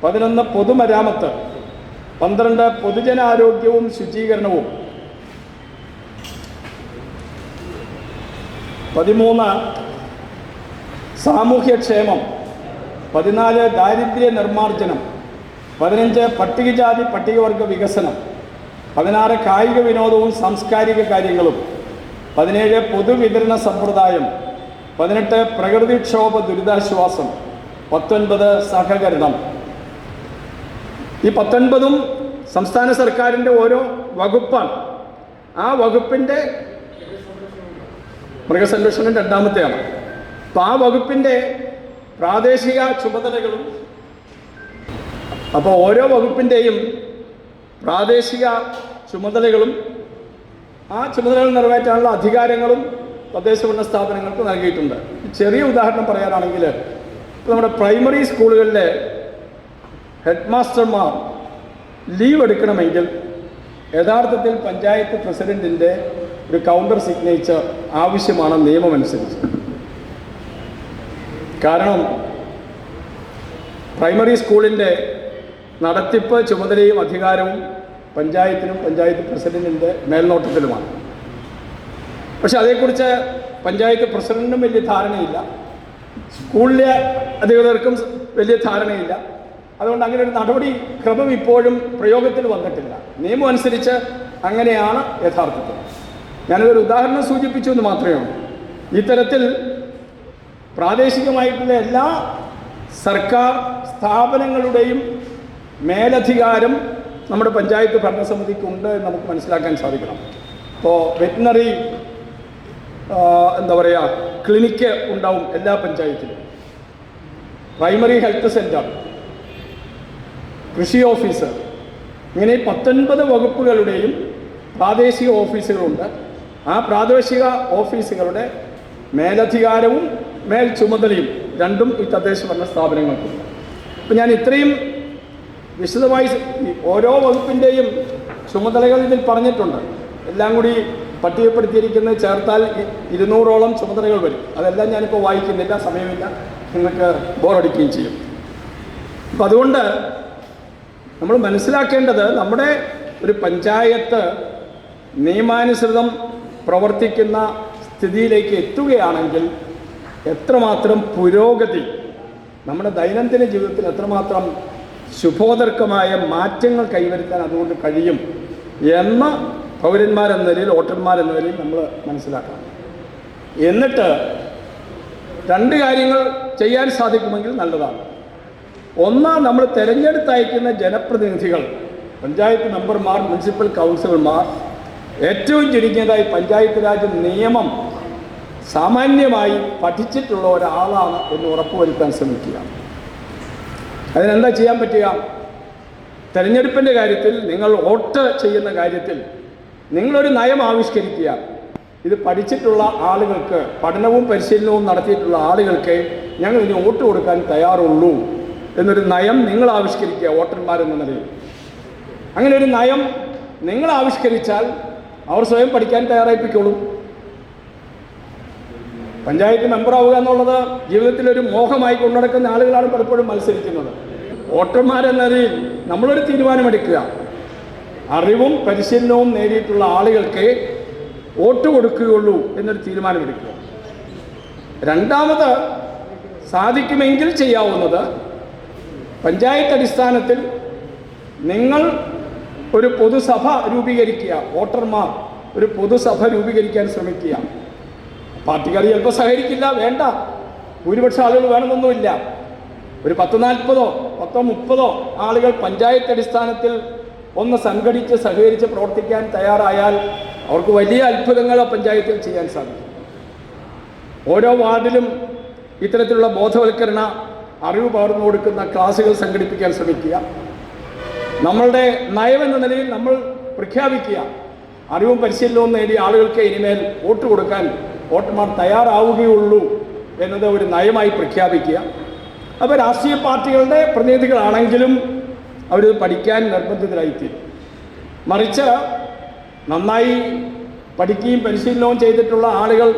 11 പൊതുമരാമത്ത്. 12 പൊതുജനാരോഗ്യവും ശുചീകരണവും. 13 സാമൂഹ്യക്ഷേമം. 14 ദാരിദ്ര്യ നിർമ്മാർജ്ജനം. 15 പട്ടികജാതി പട്ടികവർഗ വികസനം. 16 കായിക വിനോദവും സാംസ്കാരിക കാര്യങ്ങളും. 17 പൊതുവിതരണ സമ്പ്രദായം. 18 പ്രകൃതിക്ഷോഭ ദുരിതാശ്വാസം. 19 സഹകരണം. ഈ 19ഉം സംസ്ഥാന സർക്കാരിൻ്റെ ഓരോ വകുപ്പാണ്. ആ വകുപ്പിൻ്റെ മൃഗസംരക്ഷണം 2ാമത്തെയാണ്. അപ്പോൾ ആ വകുപ്പിൻ്റെ പ്രാദേശിക ചുമതലകളും, അപ്പോൾ ഓരോ വകുപ്പിൻ്റെയും പ്രാദേശിക ചുമതലകളും ആ ചുമതലകൾ നിറവേറ്റാനുള്ള അധികാരങ്ങളും തദ്ദേശഭരണ സ്ഥാപനങ്ങൾക്ക് നൽകിയിട്ടുണ്ട്. ചെറിയ ഉദാഹരണം പറയാനാണെങ്കിൽ, ഇപ്പോൾ നമ്മുടെ പ്രൈമറി സ്കൂളുകളിലെ ഹെഡ് മാസ്റ്റർമാർ ലീവ് എടുക്കണമെങ്കിൽ യഥാർത്ഥത്തിൽ പഞ്ചായത്ത് പ്രസിഡൻറ്റിൻ്റെ ഒരു കൗണ്ടർ സിഗ്നേച്ചർ ആവശ്യമാണ് നിയമമനുസരിച്ച്. കാരണം പ്രൈമറി സ്കൂളിൻ്റെ നടത്തിപ്പ് ചുമതലയും അധികാരവും പഞ്ചായത്തിനും പഞ്ചായത്ത് പ്രസിഡൻറ്റിൻ്റെ മേൽനോട്ടത്തിലുമാണ്. പക്ഷെ അതേക്കുറിച്ച് പഞ്ചായത്ത് പ്രസിഡൻറ്റിനും വലിയ ധാരണയില്ല, സ്കൂളിലെ അധികൃതർക്കും വലിയ ധാരണയില്ല. അതുകൊണ്ട് അങ്ങനെ ഒരു നടപടി ക്രമം ഇപ്പോഴും പ്രയോഗത്തിൽ വന്നിട്ടില്ല. നിയമം അനുസരിച്ച് അങ്ങനെയാണ് യഥാർത്ഥത്തിൽ. ഞാനതൊരു ഉദാഹരണം സൂചിപ്പിച്ചു എന്ന് മാത്രമേ ഉള്ളൂ. ഇത്തരത്തിൽ പ്രാദേശികമായിട്ടുള്ള എല്ലാ സർക്കാർ സ്ഥാപനങ്ങളുടെയും മേലധികാരം നമ്മുടെ പഞ്ചായത്ത് ഭരണസമിതിക്കുണ്ട് എന്ന് നമുക്ക് മനസ്സിലാക്കാൻ സാധിക്കണം. ഇപ്പോൾ വെറ്റിനറി ക്ലിനിക്ക് ഉണ്ടാവും എല്ലാ പഞ്ചായത്തിലും. പ്രൈമറി ഹെൽത്ത് സെൻറ്റർ, കൃഷി ഓഫീസർ, ഇങ്ങനെ 19 വകുപ്പുകളുടെയും പ്രാദേശിക ഓഫീസുകളുണ്ട്. ആ പ്രാദേശിക ഓഫീസുകളുടെ മേലധികാരവും മേൽ ചുമതലയും രണ്ടും ഈ തദ്ദേശഭരണ സ്ഥാപനങ്ങൾക്കുണ്ട്. അപ്പോൾ ഞാൻ ഇത്രയും വിശദമായി ഓരോ വകുപ്പിൻ്റെയും ചുമതലകൾ ഇതിൽ പറഞ്ഞിട്ടുണ്ട്. എല്ലാം കൂടി പട്ടികപ്പെടുത്തിയിരിക്കുന്നത് ചേർത്താൽ 200ഓളം ചുമതലകൾ വരും. അതെല്ലാം ഞാനിപ്പോൾ വായിക്കുന്നില്ല, സമയമില്ല, നിങ്ങൾക്ക് ബോറടിക്കുകയും ചെയ്യും. അപ്പം അതുകൊണ്ട് നമ്മൾ മനസ്സിലാക്കേണ്ടത്, നമ്മുടെ ഒരു പഞ്ചായത്ത് നിയമാനുസൃതം പ്രവർത്തിക്കുന്ന സ്ഥിതിയിലേക്ക് എത്തുകയാണെങ്കിൽ എത്രമാത്രം പുരോഗതി, നമ്മുടെ ദൈനംദിന ജീവിതത്തിൽ എത്രമാത്രം ശുഭോദർക്കമായ മാറ്റങ്ങൾ കൈവരുത്താൻ അതുകൊണ്ട് കഴിയും എന്ന് പൗരന്മാരെന്ന നിലയിൽ, വോട്ടർമാരെന്ന നിലയിൽ നമ്മൾ മനസ്സിലാക്കണം. എന്നിട്ട് 2 കാര്യങ്ങൾ ചെയ്യാൻ സാധിക്കുമെങ്കിൽ നല്ലതാണ്. ഒന്ന്, നമ്മൾ തിരഞ്ഞെടുത്തയക്കുന്ന ജനപ്രതിനിധികൾ, പഞ്ചായത്ത് മെമ്പർമാർ, മുനിസിപ്പൽ കൗൺസിലർമാർ ഏറ്റവും ചുരുങ്ങിയതായി പഞ്ചായത്ത് രാജ് നിയമം സാമാന്യമായി പഠിച്ചിട്ടുള്ള ഒരാളാണ് എന്ന് ഉറപ്പുവരുത്താൻ ശ്രമിക്കുക. അതിനെന്താ ചെയ്യാൻ പറ്റുക? തെരഞ്ഞെടുപ്പിൻ്റെ കാര്യത്തിൽ, നിങ്ങൾ വോട്ട് ചെയ്യുന്ന കാര്യത്തിൽ നിങ്ങളൊരു നയം ആവിഷ്കരിക്കുക. ഇത് പഠിച്ചിട്ടുള്ള ആളുകൾക്ക്, പഠനവും പരിശീലനവും നടത്തിയിട്ടുള്ള ആളുകൾക്ക് ഞങ്ങൾ ഇനി വോട്ട് കൊടുക്കാൻ തയ്യാറുള്ളൂ എന്നൊരു നയം നിങ്ങൾ ആവിഷ്കരിക്കുക വോട്ടർമാരെന്ന നിലയിൽ. അങ്ങനെ ഒരു നയം നിങ്ങൾ ആവിഷ്കരിച്ചാൽ അവർ സ്വയം പഠിക്കാൻ തയ്യാറായിപ്പിക്കോളും. പഞ്ചായത്ത് മെമ്പറാവുക എന്നുള്ളത് ജീവിതത്തിലൊരു മോഹമായി കൊണ്ടുനടക്കുന്ന ആളുകളാണ് പലപ്പോഴും മത്സരിക്കുന്നത്. വോട്ടർമാരെന്നതിൽ നമ്മളൊരു തീരുമാനമെടുക്കുക. അറിവും പരിശീലനവും നേടിയിട്ടുള്ള ആളുകൾക്ക് വോട്ട് കൊടുക്കുകയുള്ളൂ എന്നൊരു തീരുമാനമെടുക്കുക. രണ്ടാമത്, സാധിക്കുമെങ്കിൽ ചെയ്യാവുന്നത് പഞ്ചായത്ത് അടിസ്ഥാനത്തിൽ നിങ്ങൾ ഒരു പൊതുസഭ രൂപീകരിക്കുക. വോട്ടർമാർ ഒരു പൊതുസഭ രൂപീകരിക്കാൻ ശ്രമിക്കുക. പാർട്ടിക്കാർ ചിലപ്പോൾ സഹകരിക്കില്ല, വേണ്ട, ഭൂരിപക്ഷം ആളുകൾ വേണമെന്നൊന്നുമില്ല. ഒരു 10-40 10-30 ആളുകൾ പഞ്ചായത്ത് അടിസ്ഥാനത്തിൽ ഒന്ന് സംഘടിച്ച് സഹകരിച്ച് പ്രവർത്തിക്കാൻ തയ്യാറായാൽ അവർക്ക് വലിയ അത്ഭുതങ്ങൾ ആ പഞ്ചായത്തിൽ ചെയ്യാൻ സാധിക്കും. ഓരോ വാർഡിലും ഇത്തരത്തിലുള്ള ബോധവൽക്കരണ അറിവ് പകർന്നു കൊടുക്കുന്ന ക്ലാസുകൾ സംഘടിപ്പിക്കാൻ ശ്രമിക്കുക. നമ്മളുടെ നയമെന്ന നിലയിൽ നമ്മൾ പ്രഖ്യാപിക്കുക, അറിവും പരിശീലനവും നേടി ആളുകൾക്ക് ഇനിമേൽ വോട്ട് കൊടുക്കാൻ വോട്ടർമാർ തയ്യാറാവുകയുള്ളൂ എന്നത് ഒരു നയമായി പ്രഖ്യാപിക്കുക. അപ്പോൾ രാഷ്ട്രീയ പാർട്ടികളുടെ പ്രതിനിധികളാണെങ്കിലും അവരിത് പഠിക്കാൻ നിർബന്ധിതരായിത്തീരും. മറിച്ച് നന്നായി പഠിക്കുകയും പരിശീലനവും ചെയ്തിട്ടുള്ള ആളുകൾ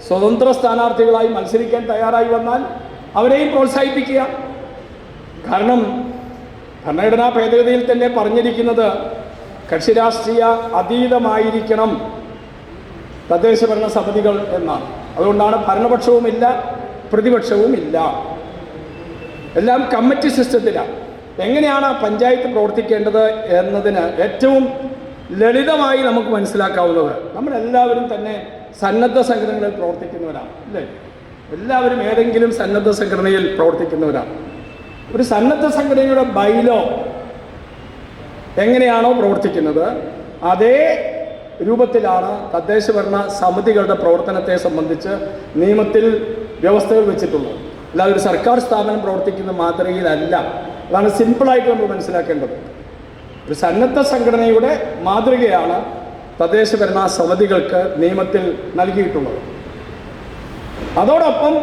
സ്വതന്ത്ര സ്ഥാനാർത്ഥികളായി മത്സരിക്കാൻ തയ്യാറായി വന്നാൽ അവരെയും പ്രോത്സാഹിപ്പിക്കുക. കാരണം ഭരണഘടനാ ഭേദഗതിയിൽ തന്നെ പറഞ്ഞിരിക്കുന്നത് കക്ഷി രാഷ്ട്രീയ അതീതമായിരിക്കണം തദ്ദേശ ഭരണ സമിതികൾ എന്നാണ്. അതുകൊണ്ടാണ് ഭരണപക്ഷവുമില്ല പ്രതിപക്ഷവുമില്ല, എല്ലാം കമ്മിറ്റി സിസ്റ്റത്തിലാണ്. എങ്ങനെയാണ് പഞ്ചായത്ത് പ്രവർത്തിക്കേണ്ടത് എന്നതിന് ഏറ്റവും ലളിതമായി നമുക്ക് മനസ്സിലാക്കാവുന്നത്, നമ്മളെല്ലാവരും തന്നെ സന്നദ്ധ സംഘടനകളിൽ പ്രവർത്തിക്കുന്നവരാണ്, അല്ലേ? എല്ലാവരും ഏതെങ്കിലും സന്നദ്ധ സംഘടനയിൽ പ്രവർത്തിക്കുന്നവരാണ്. ഒരു സന്നദ്ധ സംഘടനയുടെ ബൈലോ എങ്ങനെയാണോ പ്രവർത്തിക്കുന്നത് അതേ രൂപത്തിലാണ് തദ്ദേശ ഭരണ സമിതികളുടെ പ്രവർത്തനത്തെ സംബന്ധിച്ച് നിയമത്തിൽ വ്യവസ്ഥകൾ വെച്ചിട്ടുള്ളത്. അല്ലാതെ ഒരു സർക്കാർ സ്ഥാപനം പ്രവർത്തിക്കുന്ന മാതൃകയിലല്ല. അതാണ് സിമ്പിളായിട്ട് നമ്മൾ മനസ്സിലാക്കേണ്ടത്. ഒരു സന്നദ്ധ സംഘടനയുടെ മാതൃകയാണ് തദ്ദേശ ഭരണ സമിതികൾക്ക് നിയമത്തിൽ നൽകിയിട്ടുള്ളത്. അതോടൊപ്പം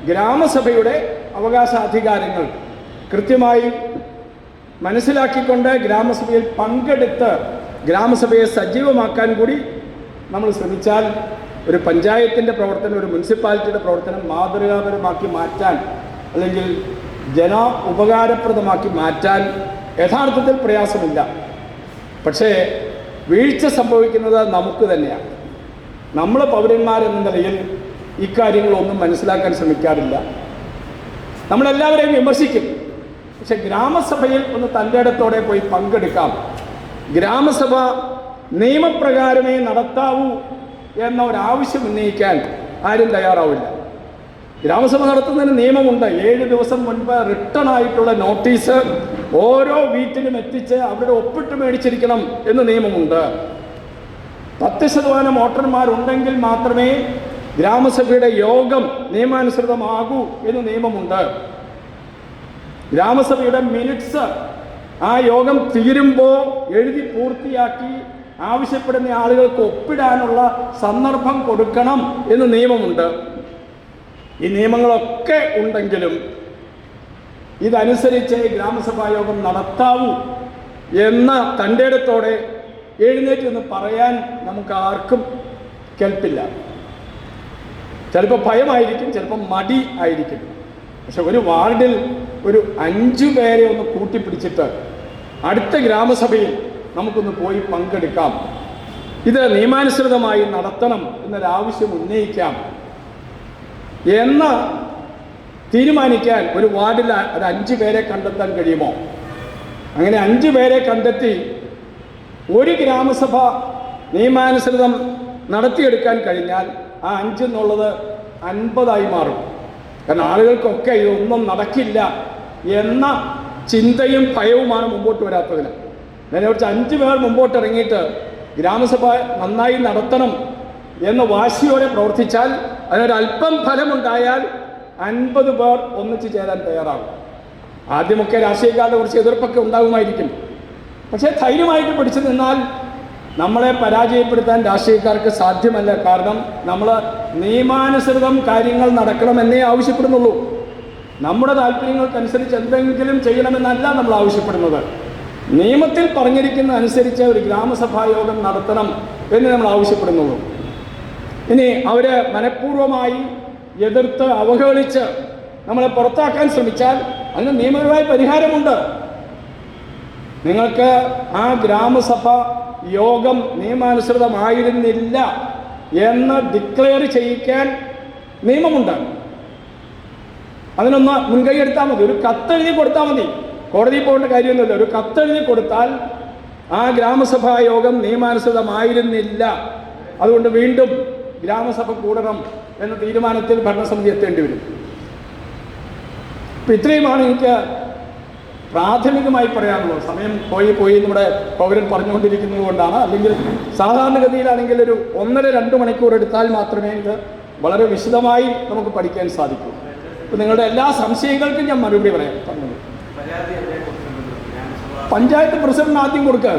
ഗ്രാമസഭയുടെ അവകാശാധികാരങ്ങൾ കൃത്യമായി മനസ്സിലാക്കിക്കൊണ്ട് ഗ്രാമസഭയിൽ പങ്കെടുത്ത് ഗ്രാമസഭയെ സജീവമാക്കാൻ കൂടി നമ്മൾ ശ്രമിച്ചാൽ ഒരു പഞ്ചായത്തിൻ്റെ പ്രവർത്തനം, ഒരു മുനിസിപ്പാലിറ്റിയുടെ പ്രവർത്തനം മാതൃകാപരമാക്കി മാറ്റാൻ അല്ലെങ്കിൽ ഉപകാരപ്രദമാക്കി മാറ്റാൻ യഥാർത്ഥത്തിൽ പ്രയാസമില്ല. പക്ഷേ വീഴ്ച സംഭവിക്കുന്നത് നമുക്ക് തന്നെയാണ്. നമ്മൾ പൗരന്മാരെന്ന നിലയിൽ ഇക്കാര്യങ്ങളൊന്നും മനസ്സിലാക്കാൻ ശ്രമിക്കാറില്ല. നമ്മളെല്ലാവരെയും വിമർശിക്കും. പക്ഷെ ഗ്രാമസഭയിൽ ഒന്ന് തൻ്റെ ഇടത്തോടെ പോയി പങ്കെടുക്കാം, ഗ്രാമസഭ നിയമപ്രകാരമേ നടത്താവൂ എന്ന ഒരാവശ്യം ഉന്നയിക്കാൻ ആരും തയ്യാറാവില്ല. ഗ്രാമസഭ നടത്തുന്നതിന് നിയമമുണ്ട്. 7 ദിവസം മുൻപ് റിട്ടേൺ ആയിട്ടുള്ള നോട്ടീസ് ഓരോ വീട്ടിലും എത്തിച്ച് അവരുടെ ഒപ്പിട്ട് മേടിച്ചിരിക്കണം എന്ന് നിയമമുണ്ട്. 10% വോട്ടർമാരുണ്ടെങ്കിൽ മാത്രമേ ഗ്രാമസഭയുടെ യോഗം നിയമാനുസൃതമാകൂ എന്ന് നിയമമുണ്ട്. ഗ്രാമസഭയുടെ മിനിറ്റ്സ് ആ യോഗം തീരുമ്പോൾ എഴുതി പൂർത്തിയാക്കി ആവശ്യപ്പെടുന്ന ആളുകൾക്ക് ഒപ്പിടാനുള്ള സന്ദർഭം കൊടുക്കണം എന്ന് നിയമമുണ്ട്. ഈ നിയമങ്ങളൊക്കെ ഉണ്ടെങ്കിലും ഇതനുസരിച്ച് ഗ്രാമസഭാ യോഗം നടത്താവൂ എന്ന തൻ്റെ ഇടത്തോടെ എഴുന്നേറ്റ് എന്ന് പറയാൻ നമുക്ക് ആർക്കും കേൾപ്പില്ല. ചിലപ്പോൾ ഭയമായിരിക്കും, ചിലപ്പോൾ മടി ആയിരിക്കും. പക്ഷെ ഒരു വാർഡിൽ ഒരു 5 പേരെ ഒന്ന് കൂട്ടിപ്പിടിച്ചിട്ട് അടുത്ത ഗ്രാമസഭയിൽ നമുക്കൊന്ന് പോയി പങ്കെടുക്കാം, ഇത് നിയമാനുസൃതമായി നടത്തണം എന്നൊരാവശ്യം ഉന്നയിക്കാം എന്ന് തീരുമാനിക്കാൻ ഒരു വാർഡിൽ ഒരു 5 പേരെ കണ്ടെത്താൻ കഴിയുമോ? അങ്ങനെ 5 പേരെ കണ്ടെത്തി ഒരു ഗ്രാമസഭ നിയമാനുസൃതം നടത്തിയെടുക്കാൻ കഴിഞ്ഞാൽ ആ 5 എന്നുള്ളത് 50 മാറും. കാരണം ആളുകൾക്കൊക്കെ ഇതൊന്നും നടക്കില്ല എന്ന ചിന്തയും ഭയവുമാണ് മുമ്പോട്ട് വരാത്തതിന്. നേരെ കുറിച്ച് 5 പേർ മുമ്പോട്ട് ഇറങ്ങിയിട്ട് ഗ്രാമസഭ നന്നായി നടത്തണം എന്ന് വാശിയോടെ പ്രവർത്തിച്ചാൽ അതിനൊരല്പം ഫലമുണ്ടായാൽ 50 പേർ ഒന്നിച്ചു ചേരാൻ തയ്യാറാകും. ആദ്യമൊക്കെ രാഷ്ട്രീയക്കാരുടെ കുറച്ച് എതിർപ്പൊക്കെ ഉണ്ടാകുമായിരിക്കും. പക്ഷേ ധൈര്യമായിട്ട് പിടിച്ചു നിന്നാൽ നമ്മളെ പരാജയപ്പെടുത്താൻ രാഷ്ട്രീയക്കാർക്ക് സാധ്യമല്ല. കാരണം നമ്മൾ നിയമാനുസൃതം കാര്യങ്ങൾ നടക്കണമെന്നേ ആവശ്യപ്പെടുന്നുള്ളൂ. നമ്മുടെ താല്പര്യങ്ങൾക്കനുസരിച്ച് എന്തെങ്കിലും ചെയ്യണമെന്നല്ല നമ്മൾ ആവശ്യപ്പെടുന്നത്. നിയമത്തിൽ പറഞ്ഞിരിക്കുന്ന അനുസരിച്ച് ഒരു ഗ്രാമസഭാ യോഗം നടത്തണം എന്ന് നമ്മൾ ആവശ്യപ്പെടുന്നുള്ളൂ. ഇനി അവർ മനഃപൂർവ്വമായി എതിർത്ത് അവഹേളിച്ച് നമ്മളെ പുറത്താക്കാൻ ശ്രമിച്ചാൽ അതിന് നിയമപരമായ പരിഹാരമുണ്ട്. നിങ്ങൾക്ക് ആ ഗ്രാമസഭ യോഗം നിയമാനുസൃതമായിരുന്നില്ല എന്ന് ഡിക്ലെയർ ചെയ്യിക്കാൻ നിയമമുണ്ട്. അതിനൊന്ന് മുൻകൈ എടുത്താൽ മതി. ഒരു കത്തെഴുതി കൊടുത്താൽ മതി. കോടതിയിൽ പോകേണ്ട കാര്യമൊന്നുമില്ല. ഒരു കത്തെഴുതി കൊടുത്താൽ ആ ഗ്രാമസഭാ യോഗം നിയമാനുസൃതമായിരുന്നില്ല, അതുകൊണ്ട് വീണ്ടും ഗ്രാമസഭ കൂടണം എന്ന തീരുമാനത്തിൽ ഭരണസമിതി എത്തേണ്ടി വരും. അപ്പം ഇത്രയുമാണ് എനിക്ക് പ്രാഥമികമായി പറയാനുള്ളത്. സമയം പോയി നമ്മുടെ പൗരൻ പറഞ്ഞുകൊണ്ടിരിക്കുന്നത് കൊണ്ടാണ്. അല്ലെങ്കിൽ സാധാരണഗതിയിലാണെങ്കിൽ ഒരു 1.5-2 മണിക്കൂർ എടുത്താൽ മാത്രമേ ഇത് വളരെ വിശദമായി നമുക്ക് പഠിക്കാൻ സാധിക്കൂ. അപ്പം നിങ്ങളുടെ എല്ലാ സംശയങ്ങൾക്കും ഞാൻ മറുപടി പറയാം. പഞ്ചായത്ത് പ്രസിഡന്റ് ആദ്യം കൊടുക്കുക.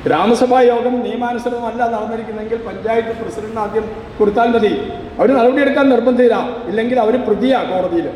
ഗ്രാമസഭാ യോഗം നിയമാനുസൃതമല്ല നടന്നിരിക്കുന്നെങ്കിൽ പഞ്ചായത്ത് പ്രസിഡന്റ് ആദ്യം കൊടുത്താൽ മതി. അവർ നടപടിയെടുക്കാൻ നിർബന്ധിത, ഇല്ലെങ്കിൽ അവർ പ്രതിയാണ് കോടതിയിൽ.